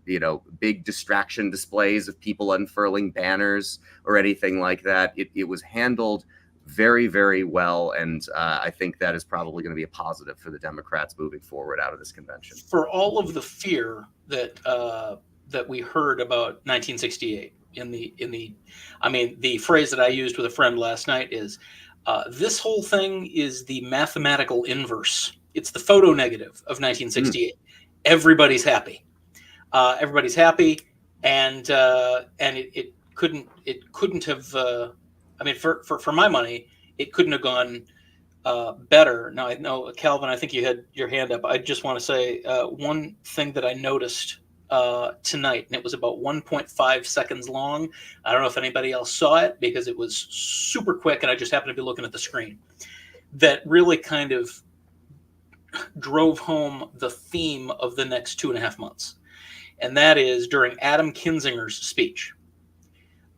big distraction displays of people unfurling banners or anything like that. It was handled very, very well, and I think that is probably going to be a positive for the Democrats moving forward out of this convention. For all of the fear that that we heard about 1968, the phrase that I used with a friend last night is, this whole thing is the mathematical inverse. It's the photo negative of 1968. Everybody's happy. Everybody's happy, and it couldn't have. For my money, it couldn't have gone better. Now, I know, Calvin, I think you had your hand up. I just want to say one thing that I noticed tonight, and it was about 1.5 seconds long. I don't know if anybody else saw it because it was super quick, and I just happened to be looking at the screen. That really kind of drove home the theme of the next 2.5 months. And that is during Adam Kinzinger's speech.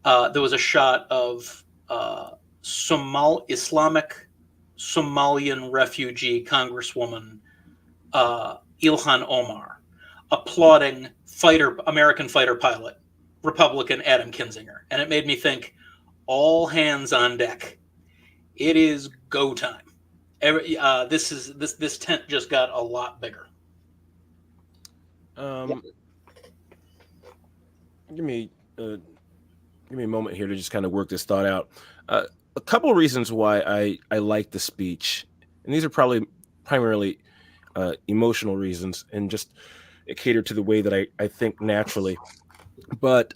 There was a shot of Islamic Somalian refugee Congresswoman Ilhan Omar applauding American fighter pilot, Republican Adam Kinzinger. And it made me think, all hands on deck. It is go time. This tent just got a lot bigger. Give me a moment here to just kind of work this thought out. A couple of reasons why I like the speech, and these are probably primarily emotional reasons, and just it catered to the way that I think naturally. But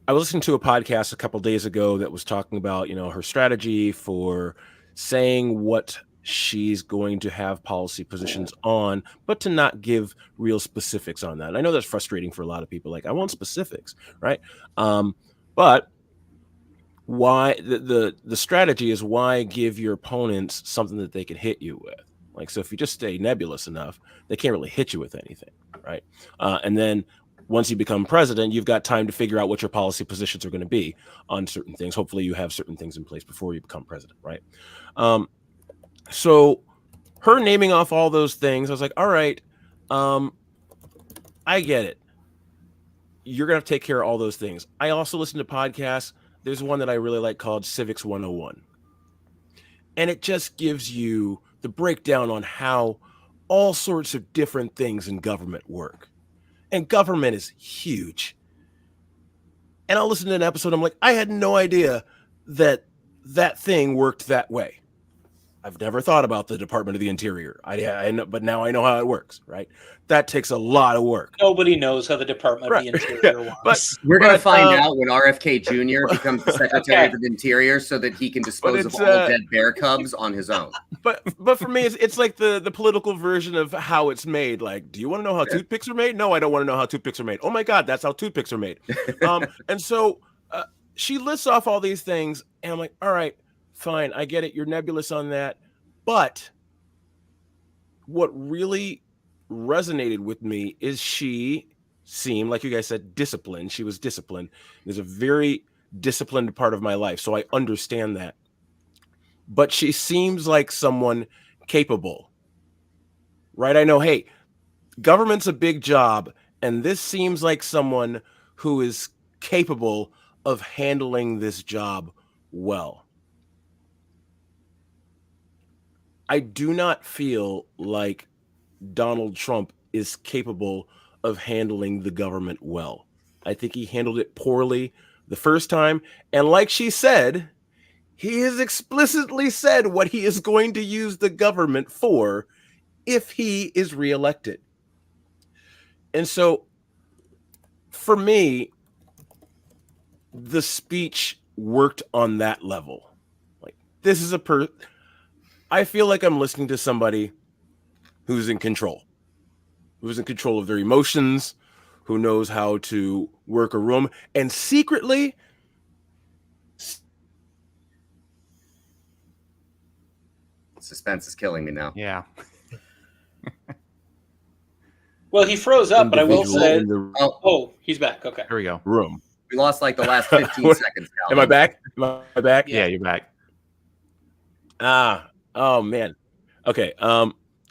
I was listening to a podcast a couple of days ago that was talking about, her strategy for saying what she's going to have policy positions on, but to not give real specifics on that. And I know that's frustrating for a lot of people. Like, I want specifics, right? But why the strategy is, why give your opponents something that they can hit you with? Like, so if you just stay nebulous enough, they can't really hit you with anything, right? And then once you become president, you've got time to figure out what your policy positions are going to be on certain things. Hopefully you have certain things in place before you become president, right? So her naming off all those things, I was like, all right, I get it. You're going to have to take care of all those things. I also listen to podcasts. There's one that I really like called Civics 101. And it just gives you the breakdown on how all sorts of different things in government work. And government is huge. And I'll listen to an episode, I'm like, I had no idea that thing worked that way. I've never thought about the Department of the Interior. I know, but now I know how it works, right? That takes a lot of work. Nobody knows how the Department of the Interior works. But we're going to find out when RFK Jr. becomes the Secretary of the Interior, so that he can dispose of all dead bear cubs on his own. But for me, it's like the political version of how it's made. Like, do you want to know how toothpicks are made? No, I don't want to know how toothpicks are made. Oh my God, that's how toothpicks are made. And so she lists off all these things, and I'm like, all right, fine, I get it. You're nebulous on that. But what really resonated with me is she seemed, like you guys said, disciplined. She was disciplined. There's a very disciplined part of my life, so I understand that. But she seems like someone capable, right? I know, hey, government's a big job, and this seems like someone who is capable of handling this job well. I do not feel like Donald Trump is capable of handling the government well. I think he handled it poorly the first time. And like she said, he has explicitly said what he is going to use the government for if he is reelected. And so for me, the speech worked on that level. Like, this is I feel like I'm listening to somebody who's in control of their emotions, who knows how to work a room, and secretly Suspense is killing me now. Yeah. Well, he froze up, but I will Individual say, in the oh, he's back. Okay. There we go. room. We lost like the last 15 What- seconds. Am I Calvin. back? Am I back? Yeah, you're back. Oh man. Okay.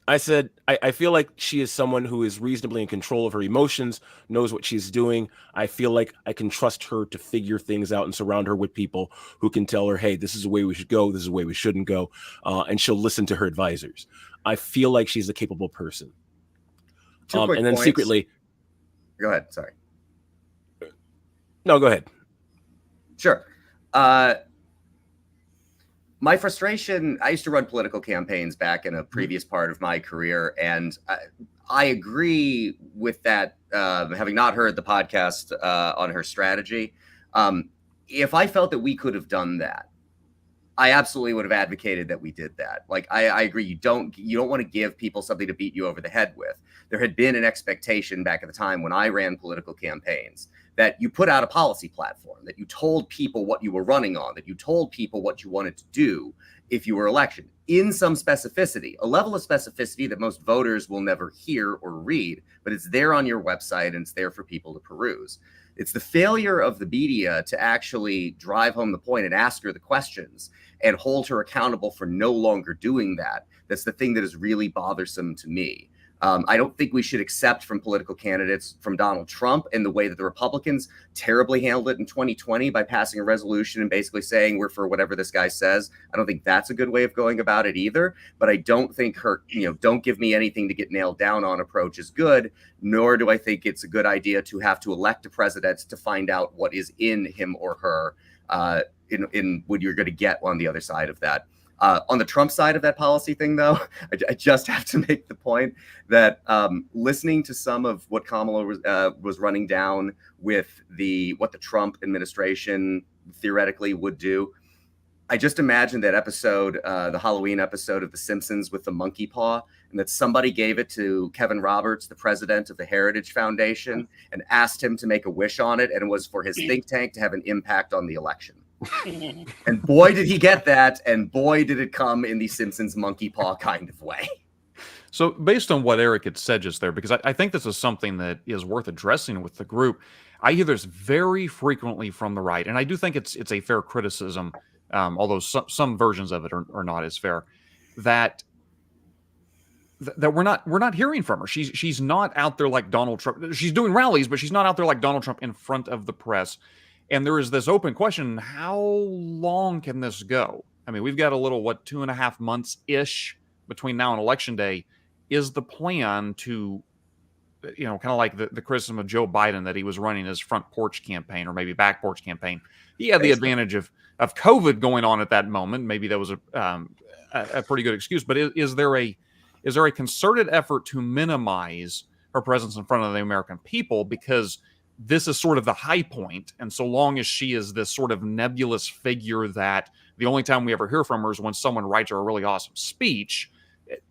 I said I feel like she is someone who is reasonably in control of her emotions, knows what she's doing. I feel like I can trust her to figure things out and surround her with people who can tell her, hey, this is the way we should go, this is the way we shouldn't go, and she'll listen to her advisors. I feel like she's a capable person. Two quick and then points. secretly, Go ahead. Sorry. no, go ahead. Sure. My frustration, I used to run political campaigns back in a previous part of my career, and I agree with that, having not heard the podcast on her strategy. If I felt that we could have done that, I absolutely would have advocated that we did that. Like, I agree. You don't want to give people something to beat you over the head with. There had been an expectation back at the time when I ran political campaigns that you put out a policy platform, that you told people what you were running on, that you told people what you wanted to do if you were elected in some specificity, a level of specificity that most voters will never hear or read, but it's there on your website and it's there for people to peruse. It's the failure of the media to actually drive home the point and ask her the questions and hold her accountable for no longer doing that. That's the thing that is really bothersome to me. I don't think we should accept from political candidates from Donald Trump in the way that the Republicans terribly handled it in 2020 by passing a resolution and basically saying we're for whatever this guy says. I don't think that's a good way of going about it either. But I don't think her, don't give me anything to get nailed down on approach is good, nor do I think it's a good idea to have to elect a president to find out what is in him or her in what you're going to get on the other side of that. On the Trump side of that policy thing, though, I just have to make the point that listening to some of what Kamala was running down with what the Trump administration theoretically would do, I just imagine that episode, the Halloween episode of The Simpsons with the monkey paw, and that somebody gave it to Kevin Roberts, the president of the Heritage Foundation, and asked him to make a wish on it, and it was for his think tank to have an impact on the election. And boy, did he get that, and boy, did it come in the Simpsons monkey paw kind of way. So based on what Eric had said just there, because I think this is something that is worth addressing with the group, I hear this very frequently from the right, and I do think it's a fair criticism, although some versions of it are not as fair, that we're not hearing from her. She's not out there like Donald Trump. She's doing rallies, but she's not out there like Donald Trump in front of the press. And there is this open question, how long can this go? I mean, we've got a little, 2.5 months-ish between now and Election Day. Is the plan to, kind of like the criticism of Joe Biden that he was running his front porch campaign or maybe back porch campaign. He had the advantage of COVID going on at that moment. Maybe that was a pretty good excuse. But is there a concerted effort to minimize her presence in front of the American people? Because this is sort of the high point. And so long as she is this sort of nebulous figure that the only time we ever hear from her is when someone writes her a really awesome speech,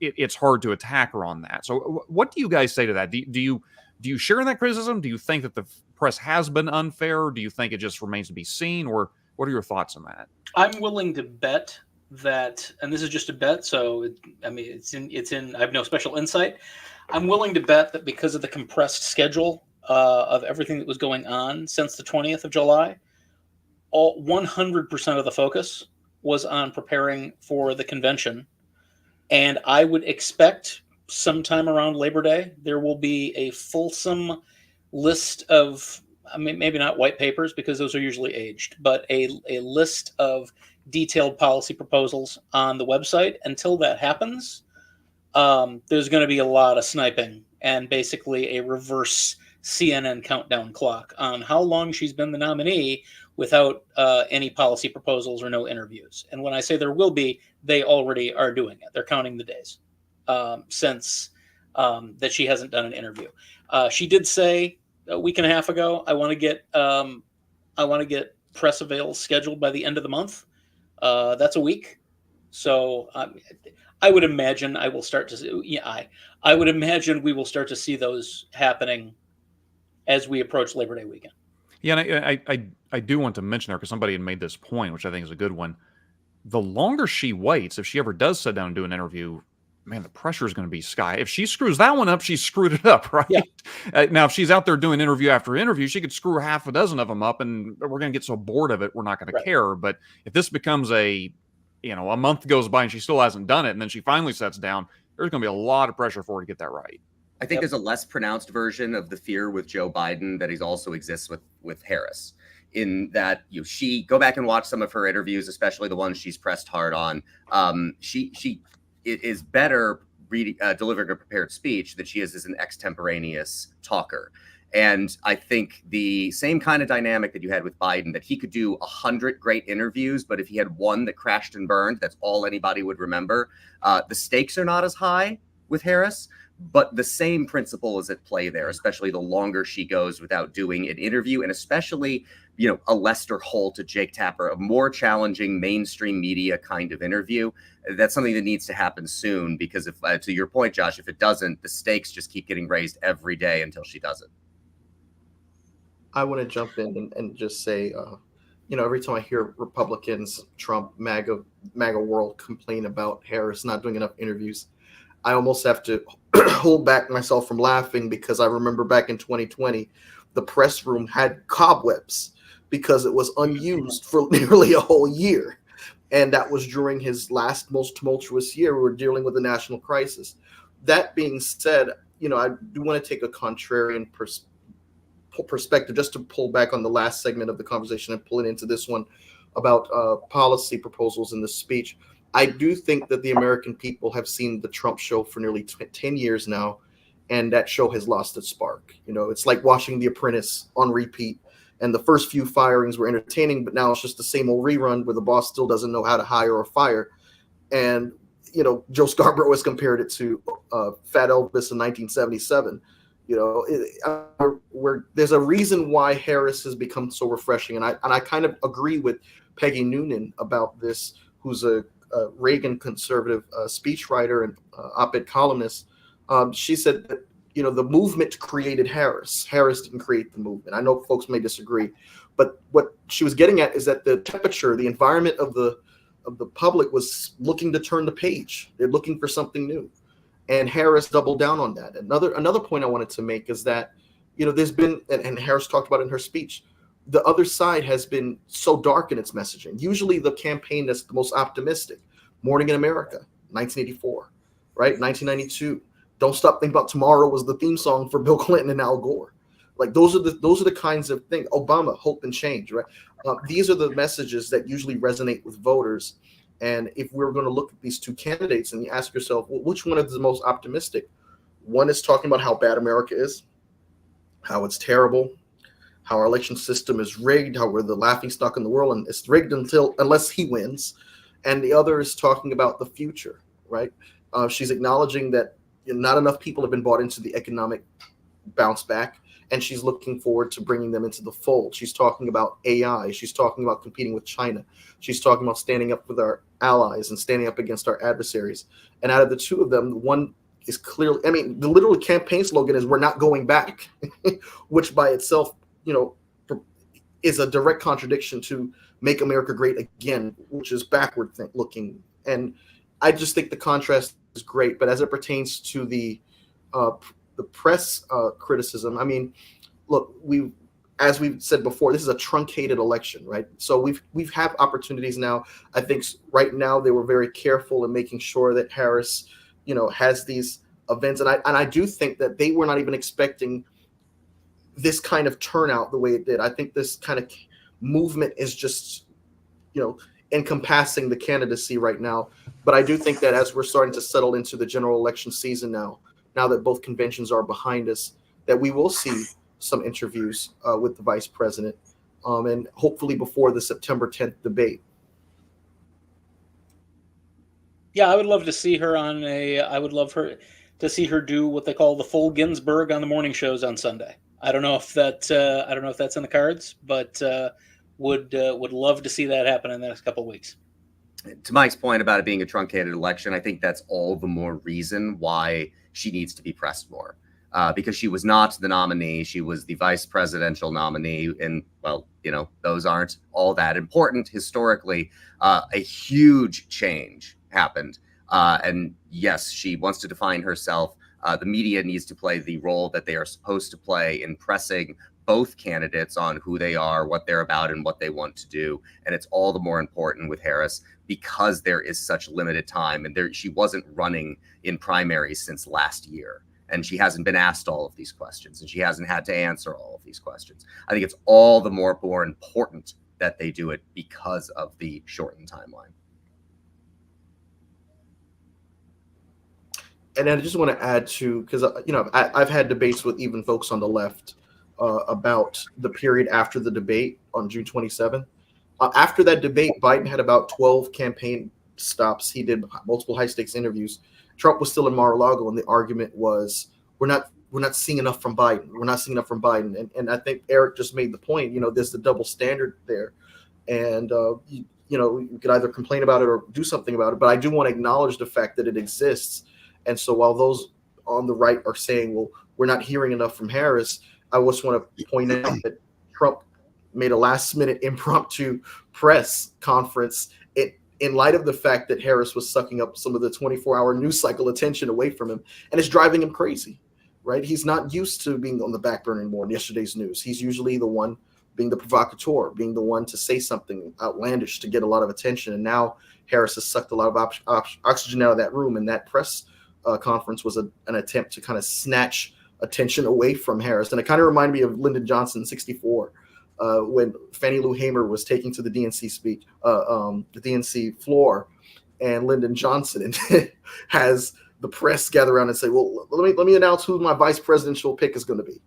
it's hard to attack her on that. So what do you guys say to that? Do you share in that criticism? Do you think that the press has been unfair? Do you think it just remains to be seen? Or what are your thoughts on that? I'm willing to bet that, and this is just a bet, so it's in I have no special insight. I'm willing to bet that because of the compressed schedule of everything that was going on since the 20th of July, all 100% of the focus was on preparing for the convention. And I would expect sometime around Labor Day, there will be a fulsome list of, maybe not white papers because those are usually aged, but a list of detailed policy proposals on the website. Until that happens, there's going to be a lot of sniping and basically a reverse CNN countdown clock on how long she's been the nominee without any policy proposals or no interviews. And when I say there will be, they already are doing it. They're counting the days since that she hasn't done an interview. She did say a week and a half ago, I want to get press avails scheduled by the end of the month. That's a week. So I would imagine I will start to see, I would imagine we will start to see those happening as we approach Labor Day weekend. Yeah, and I do want to mention there, because somebody had made this point, which I think is a good one. the longer she waits, if she ever does sit down and do an interview, man, the pressure is going to be sky. If she screws that one up, she screwed it up, right? Yeah. Now, if she's out there doing interview after interview, she could screw half a dozen of them up, and we're going to get so bored of it, we're not going to care. But if this becomes a month goes by and she still hasn't done it, and then she finally sets down, there's going to be a lot of pressure for her to get that right. I think there's a less pronounced version of the fear with Joe Biden that also exists with Harris, in that she go back and watch some of her interviews, especially the ones she's pressed hard on. She is better delivering a prepared speech than she is as an extemporaneous talker. And I think the same kind of dynamic that you had with Biden, that he could do 100 great interviews, but if he had one that crashed and burned, that's all anybody would remember. The stakes are not as high with Harris, but the same principle is at play there, especially the longer she goes without doing an interview, and especially, a Lester Holt, a Jake Tapper, a more challenging mainstream media kind of interview. That's something that needs to happen soon, because if, to your point, Josh, if it doesn't, the stakes just keep getting raised every day until she does it. I want to jump in and just say, every time I hear Republicans, Trump, MAGA world complain about Harris not doing enough interviews, I almost have to hold back myself from laughing, because I remember back in 2020, the press room had cobwebs because it was unused for nearly a whole year. And that was during his last most tumultuous year. We were dealing with a national crisis. That being said, I do want to take a contrarian perspective, just to pull back on the last segment of the conversation and pull it into this one about policy proposals in the speech. I do think that the American people have seen the Trump show for nearly 10 years now, and that show has lost its spark. It's like watching The Apprentice on repeat, and the first few firings were entertaining, but now it's just the same old rerun where the boss still doesn't know how to hire or fire. And, Joe Scarborough has compared it to Fat Elvis in 1977. Where there's a reason why Harris has become so refreshing. And I kind of agree with Peggy Noonan about this, who's a Reagan conservative speechwriter and op-ed columnist. She said that the movement created Harris. Harris didn't create the movement. I know folks may disagree, but what she was getting at is that the temperature, the environment of the public was looking to turn the page. They're looking for something new, and Harris doubled down on that. Another point I wanted to make is that there's been, and Harris talked about it in her speech, the other side has been so dark in its messaging. Usually the campaign that's the most optimistic, Morning in America, 1984, right? 1992, Don't Stop Think About Tomorrow was the theme song for Bill Clinton and Al Gore. Like those are the kinds of things. Obama, Hope and Change, right? These are the messages that usually resonate with voters. And if we're going to look at these two candidates and you ask yourself, well, which one is the most optimistic? One is talking about how bad America is, how it's terrible, how our election system is rigged, how we're the laughingstock in the world, and it's rigged unless he wins. And the other is talking about the future, right? She's acknowledging that not enough people have been bought into the economic bounce back, and she's looking forward to bringing them into the fold. She's talking about AI. She's talking about competing with China. She's talking about standing up with our allies and standing up against our adversaries. And out of the two of them, one is clearly, the literal campaign slogan is "We're not going back," which by itself, is a direct contradiction to "Make America Great Again," which is backward looking. And I just think the contrast is great. But as it pertains to the press criticism, look, as we've said before, this is a truncated election, right? So we've had opportunities now. I think right now they were very careful in making sure that Harris, has these events, and I do think that they were not even expecting this kind of turnout the way it did. I think this kind of movement is just, encompassing the candidacy right now. But I do think that as we're starting to settle into the general election season now that both conventions are behind us, that we will see some interviews with the vice president, and hopefully before the September 10th debate. Yeah, I would love to see her I would love her to see her do what they call the full Ginsburg on the morning shows on Sunday. I don't know if that's in the cards, but would love to see that happen in the next couple of weeks. To Mike's point about it being a truncated election, I think that's all the more reason why she needs to be pressed more. because she was not the nominee. She was the vice presidential nominee. And, well, those aren't all that important historically. A huge change happened. And yes, she wants to define herself. The media needs to play the role that they are supposed to play in pressing both candidates on who they are, what they're about, and what they want to do. And it's all the more important with Harris because there is such limited time. And she wasn't running in primaries since last year. And she hasn't been asked all of these questions, and she hasn't had to answer all of these questions. I think it's all the more important that they do it because of the shortened timeline. And I just want to add to, because I've had debates with even folks on the left about the period after the debate on June 27th. After that debate, Biden had about 12 campaign stops. He did multiple high stakes interviews. Trump was still in Mar-a-Lago, and the argument was, we're not seeing enough from Biden. We're not seeing enough from Biden. And I think Eric just made the point. There's the double standard there, and you could either complain about it or do something about it. But I do want to acknowledge the fact that it exists. And so while those on the right are saying, well, we're not hearing enough from Harris, I just want to point out that Trump made a last-minute impromptu press conference in light of the fact that Harris was sucking up some of the 24-hour news cycle attention away from him, and it's driving him crazy, right? He's not used to being on the back burner anymore in yesterday's news. He's usually the one being the provocateur, being the one to say something outlandish to get a lot of attention, and now Harris has sucked a lot of oxygen out of that room, and that press conference was an attempt to kind of snatch attention away from Harris. And it kind of reminded me of Lyndon Johnson, 64, when Fannie Lou Hamer was taking to the DNC the DNC floor, and Lyndon Johnson has the press gather around and say, well, let me announce who my vice presidential pick is going to be,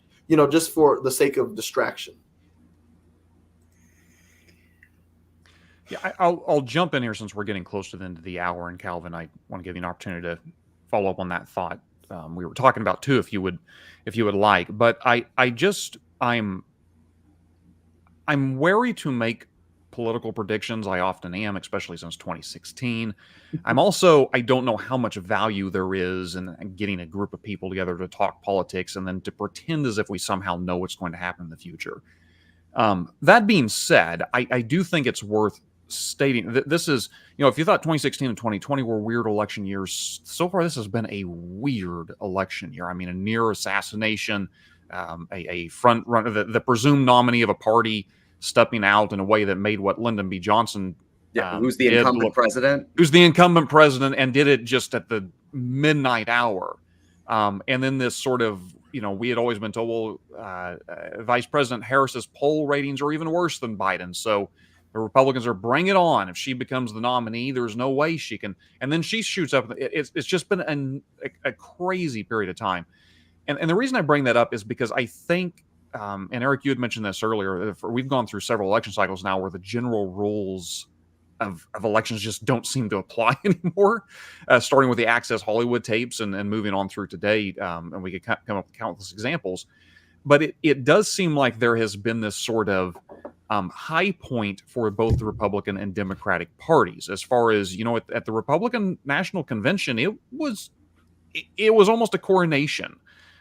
just for the sake of distraction. Yeah, I'll jump in here since we're getting close to the end of the hour. And Calvin, I want to give you an opportunity to follow up on that thought. We were talking about too, if you would like, but I'm wary to make political predictions. I often am, especially since 2016. I don't know how much value there is in getting a group of people together to talk politics and then to pretend as if we somehow know what's going to happen in the future. That being said, I do think it's worth stating that this is, if you thought 2016 and 2020 were weird election years, so far this has been a weird election year. I mean, a near assassination, a front runner, the presumed nominee of a party stepping out in a way that made what Lyndon B. Johnson who's the incumbent president? Who's the incumbent president, and did it just at the midnight hour. And then this sort of, we had always been told, well, Vice President Harris's poll ratings are even worse than Biden. So the Republicans are, bring it on. If she becomes the nominee, there's no way she can. And then she shoots up. It's just been a crazy period of time. And the reason I bring that up is because I think, and Eric, you had mentioned this earlier, we've gone through several election cycles now where the general rules of elections just don't seem to apply anymore, starting with the Access Hollywood tapes and moving on through today. And we could come up with countless examples. But it does seem like there has been this sort of high point for both the Republican and Democratic parties. As far as, at the Republican National Convention, it was almost a coronation,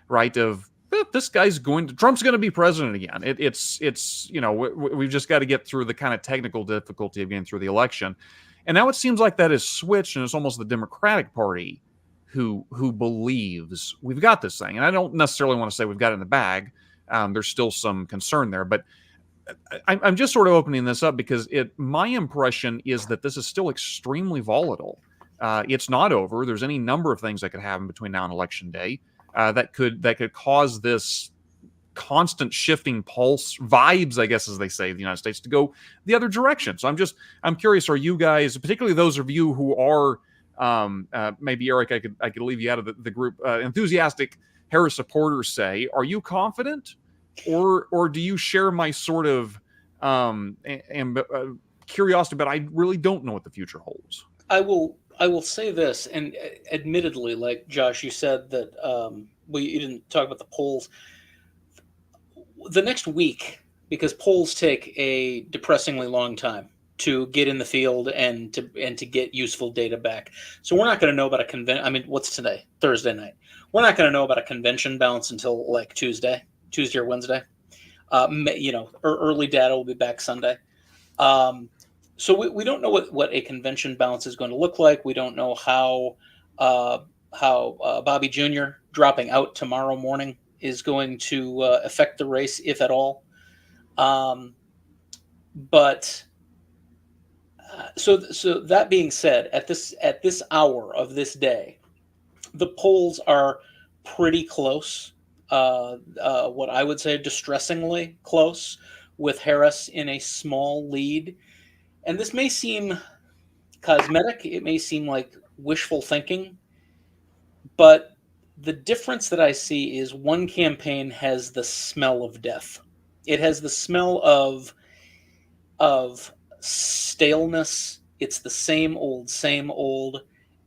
right? Of this guy's Trump's going to be president again. It's we've just got to get through the kind of technical difficulty of getting through the election. And now it seems like that has switched, and it's almost the Democratic Party who believes we've got this thing. And I don't necessarily want to say we've got it in the bag. There's still some concern there, but I'm just sort of opening this up because my impression is that this is still extremely volatile. It's not over. There's any number of things that could happen between now and Election Day that could cause this constant shifting pulse vibes, I guess, as they say, in the United States, to go the other direction. So I'm curious, are you guys, particularly those of you who are maybe Eric, I could leave you out of the group, enthusiastic Harris supporters, say, are you confident, or do you share my sort of curiosity, but I really don't know what the future holds? I will say this, and admittedly, like Josh, you said that you didn't talk about the polls. The next week, because polls take a depressingly long time to get in the field and to get useful data back. So we're not going to know about a convention. I mean, what's today? Thursday night. We're not going to know about a convention bounce until like Tuesday or Wednesday. Early data will be back Sunday. So we don't know what a convention bounce is going to look like. We don't know how Bobby Jr. dropping out tomorrow morning is going to affect the race, if at all. So that being said, at this hour of this day, the polls are pretty close. What I would say distressingly close, with Harris in a small lead. And this may seem cosmetic. It may seem like wishful thinking. But the difference that I see is one campaign has the smell of death. It has the smell of staleness. It's the same old.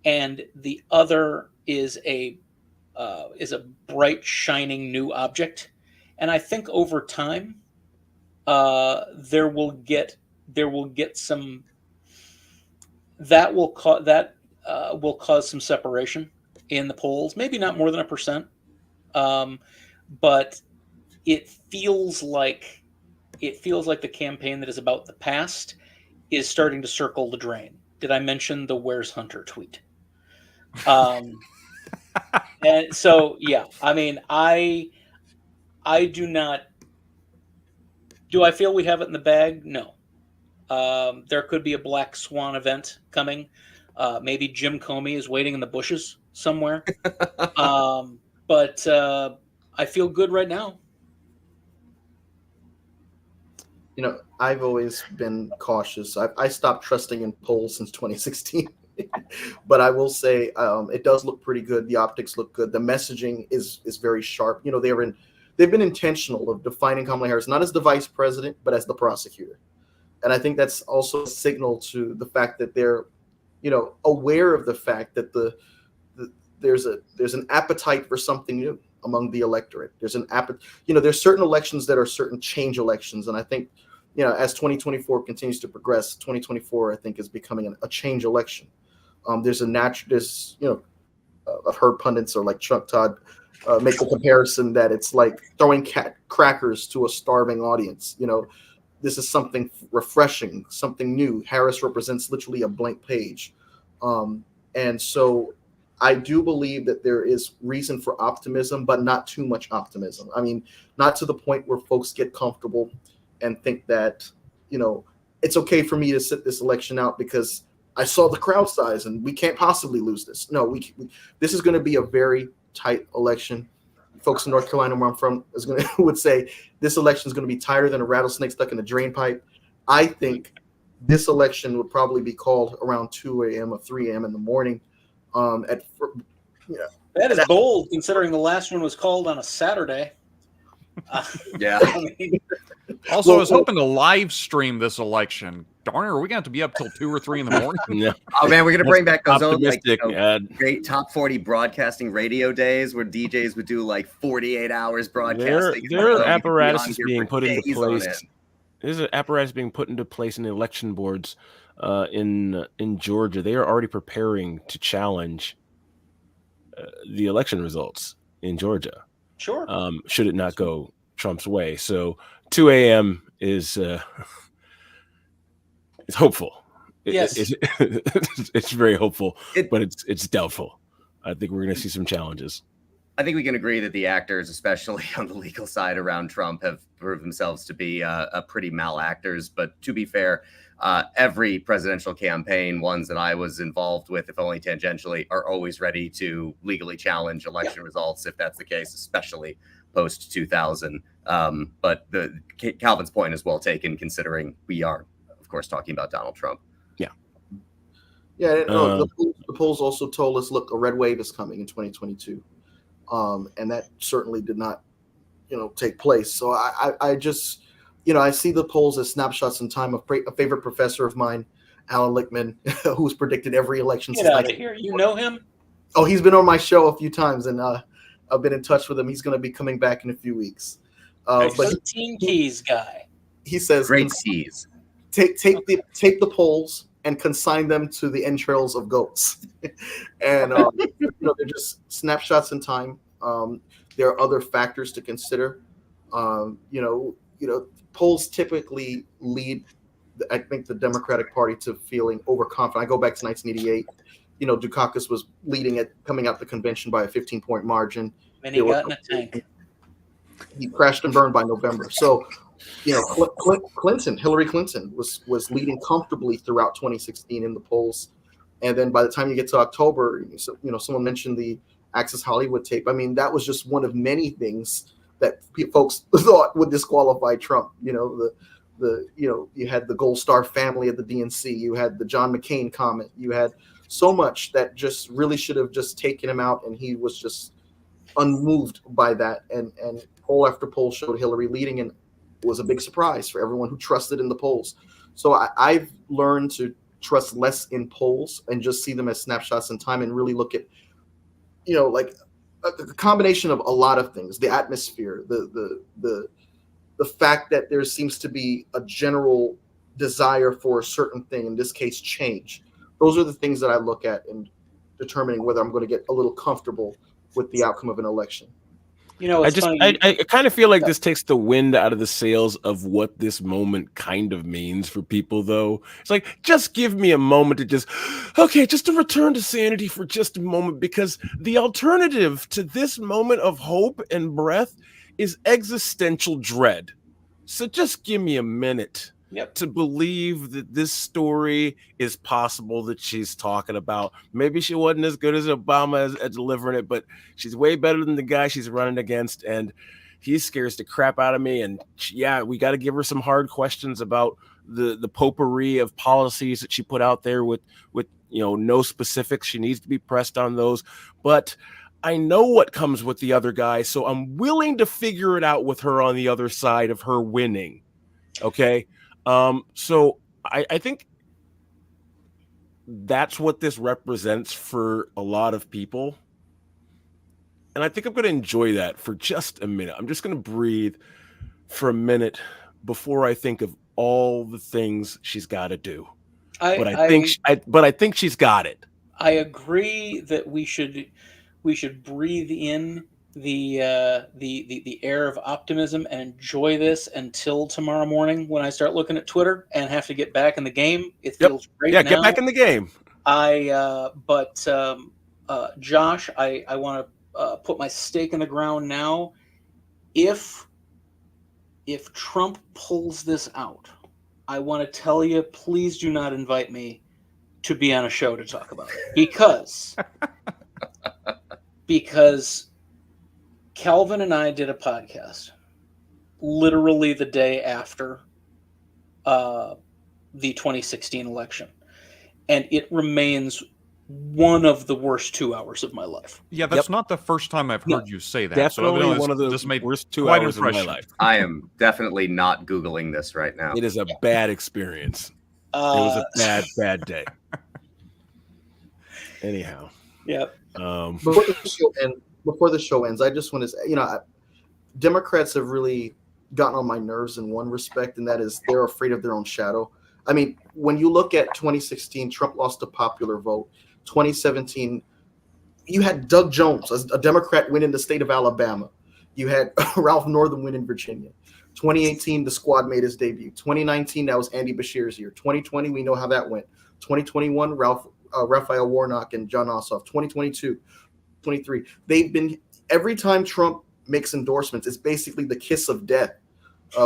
And the other is a bright, shining new object. And I think over time, there will get some that will cause some separation in the polls. Maybe not more than 1%, but it feels like the campaign that is about the past is starting to circle the drain. Did I mention the "Where's Hunter" tweet? And so, yeah, I mean, I do not. Do I feel we have it in the bag? No. There could be a black swan event coming. Maybe Jim Comey is waiting in the bushes somewhere. But I feel good right now. You know, I've always been cautious. I stopped trusting in polls since 2016. But I will say it does look pretty good. The optics look good. The messaging is very sharp. You know, they've been intentional of defining Kamala Harris not as the vice president, but as the prosecutor. And I think that's also a signal to the fact that they're, you know, aware of the fact that there's an appetite for something new among the electorate. There's there's certain elections that are certain change elections, and I think, you know, as 2024 continues to progress, 2024 I think is becoming a change election. I've heard pundits or like Chuck Todd make the comparison that it's like throwing crackers to a starving audience. You know, this is something refreshing, something new. Harris represents literally a blank page. And so I do believe that there is reason for optimism, but not too much optimism. I mean, not to the point where folks get comfortable and think that, you know, it's okay for me to sit this election out because I saw the crowd size and we can't possibly lose this. No, this is going to be a very tight election. Folks in North Carolina, where I'm from, would say this election is going to be tighter than a rattlesnake stuck in a drain pipe. I think this election would probably be called around 2 a.m. or 3 a.m. in the morning. That is bold, considering the last one was called on a Saturday. Yeah. Also, I was hoping to live stream this election. Darn it, are we going to have to be up till 2 or 3 in the morning? Yeah. Oh man, we're going to bring back those old great top 40 broadcasting radio days where DJs would do like 48 hours broadcasting. There are apparatuses being put into place. There's an apparatus being put into place in the election boards in Georgia. They are already preparing to challenge the election results in Georgia. Sure. Should it not go Trump's way. So 2 a.m. is it's hopeful. Yes. It's very hopeful, but it's doubtful. I think we're going to see some challenges. I think we can agree that the actors, especially on the legal side around Trump, have proved themselves to be pretty malactors. But to be fair, every presidential campaign, ones that I was involved with, if only tangentially, are always ready to legally challenge election results if that's the case, especially post 2000. But Calvin's point is well taken, considering we are, of course, talking about Donald Trump. Yeah. The polls also told us, look, a red wave is coming in 2022. And that certainly did not, take place. So I just, I see the polls as snapshots in time. A favorite professor of mine, Alan Lichtman, who's predicted every election. Get out of here. You know him? Oh, he's been on my show a few times, and I've been in touch with him. He's going to be coming back in a few weeks. But 13 keys guy. He says great keys. take the polls and consign them to the entrails of goats, and they're just snapshots in time. There are other factors to consider. Polls typically lead, I think, the Democratic Party to feeling overconfident. I go back to 1988. Dukakis was leading it, coming out the convention by a 15-point margin. And he got in a tank. He crashed and burned by November. So, Hillary Clinton was leading comfortably throughout 2016 in the polls. And then by the time you get to October, someone mentioned the Access Hollywood tape. I mean, that was just one of many things that folks thought would disqualify Trump. You had the Gold Star family at the DNC. You had the John McCain comment. You had so much that just really should have just taken him out, and he was just unmoved by that. And poll after poll showed Hillary leading, and it was a big surprise for everyone who trusted in the polls. So I've learned to trust less in polls and just see them as snapshots in time, and really look at, like a combination of a lot of things: the atmosphere, the fact that there seems to be a general desire for a certain thing, in this case, change. Those are the things that I look at in determining whether I'm going to get a little comfortable with the outcome of an election. I kind of feel like this takes the wind out of the sails of what this moment kind of means for people, though. It's like, just give me a moment to just to return to sanity for just a moment, because the alternative to this moment of hope and breath is existential dread. So just give me a minute to believe that this story is possible, that she's talking about. Maybe she wasn't as good as Obama at delivering it, but she's way better than the guy she's running against, and he scares the crap out of me. And we got to give her some hard questions about the potpourri of policies that she put out there with no specifics. She needs to be pressed on those, but I know what comes with the other guy, so I'm willing to figure it out with her on the other side of her winning. Okay. So I think that's what this represents for a lot of people. And I think I'm going to enjoy that for just a minute. I'm just going to breathe for a minute before I think of all the things she's got to do. I think she's got it. I agree that we should breathe in the air of optimism and enjoy this until tomorrow morning, when I start looking at Twitter and have to get back in the game. It feels great. Yeah, get back in the game. Josh, I want to put my stake in the ground now. If Trump pulls this out, I want to tell you, please do not invite me to be on a show to talk about it, because Calvin and I did a podcast literally the day after the 2016 election, and it remains one of the worst 2 hours of my life. Yeah, that's not the first time I've heard you say that. Definitely one of the worst 2 hours of my life. I am definitely not Googling this right now. It is a bad experience. It was a bad day. Anyhow. Yep. Before the show ends, I just want to say, Democrats have really gotten on my nerves in one respect, and that is they're afraid of their own shadow. I mean, when you look at 2016, Trump lost a popular vote. 2017, you had Doug Jones, a Democrat, win in the state of Alabama. You had Ralph Northam win in Virginia. 2018, the squad made his debut. 2019, that was Andy Bashir's year. 2020, we know how that went. 2021, Raphael Warnock and John Ossoff. 2022, 23. They've been, every time Trump makes endorsements, it's basically the kiss of death,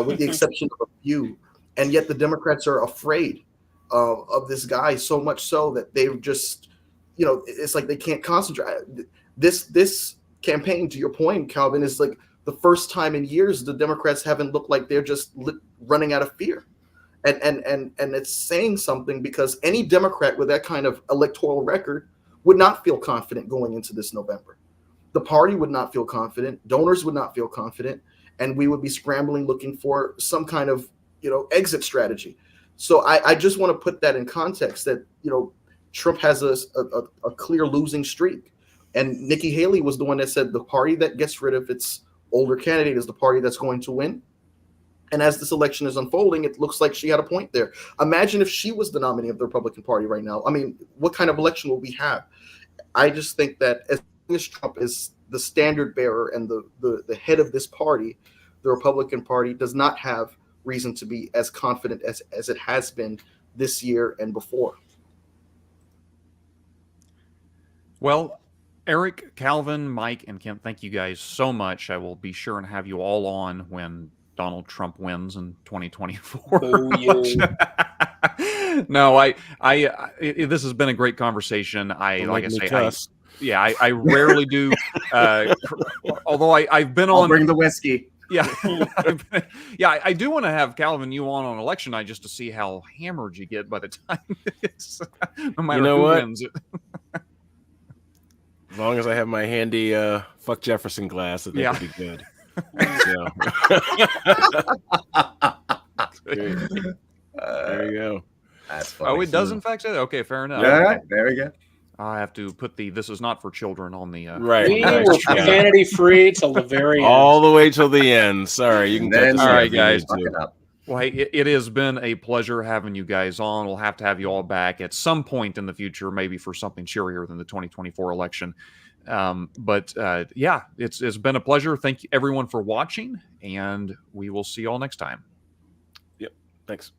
with the exception of a few. And yet the Democrats are afraid of this guy, so much so that they've just, it's like they can't concentrate. This campaign, to your point, Calvin, is like the first time in years the Democrats haven't looked like they're just running out of fear. And it's saying something, because any Democrat with that kind of electoral record would not feel confident going into this November. The party would not feel confident. Donors would not feel confident. And we would be scrambling, looking for some kind of, exit strategy. So I just want to put that in context, that, Trump has a clear losing streak. And Nikki Haley was the one that said the party that gets rid of its older candidate is the party that's going to win. And as this election is unfolding, it looks like she had a point there. Imagine if she was the nominee of the Republican Party right now. I mean, what kind of election will we have? I just think that as long as Trump is the standard bearer and the head of this party, the Republican Party does not have reason to be as confident as it has been this year and before. Well, Eric, Calvin, Mike, and Kent, thank you guys so much. I will be sure and have you all on when Donald Trump wins in 2024. No, this has been a great conversation. Like I say, I rarely do. Although I've been on. I'll bring the whiskey. Yeah, I do want to have Calvin you on election night just to see how hammered you get by the time it's no matter who wins it. As long as I have my handy fuck Jefferson glass, I think it'll be good. There you go. That's funny. Oh, it does in fact say that? Okay, fair enough. All right, there we go. I have to put the "this is not for children" on the right. We were profanity free till the very end. All the way till the end. Sorry, you can cut this. All right, guys. Up. Well, hey, it has been a pleasure having you guys on. We'll have to have you all back at some point in the future, maybe for something cheerier than the 2024 election. But it's been a pleasure. Thank you everyone for watching, and we will see you all next time. Yep. Thanks.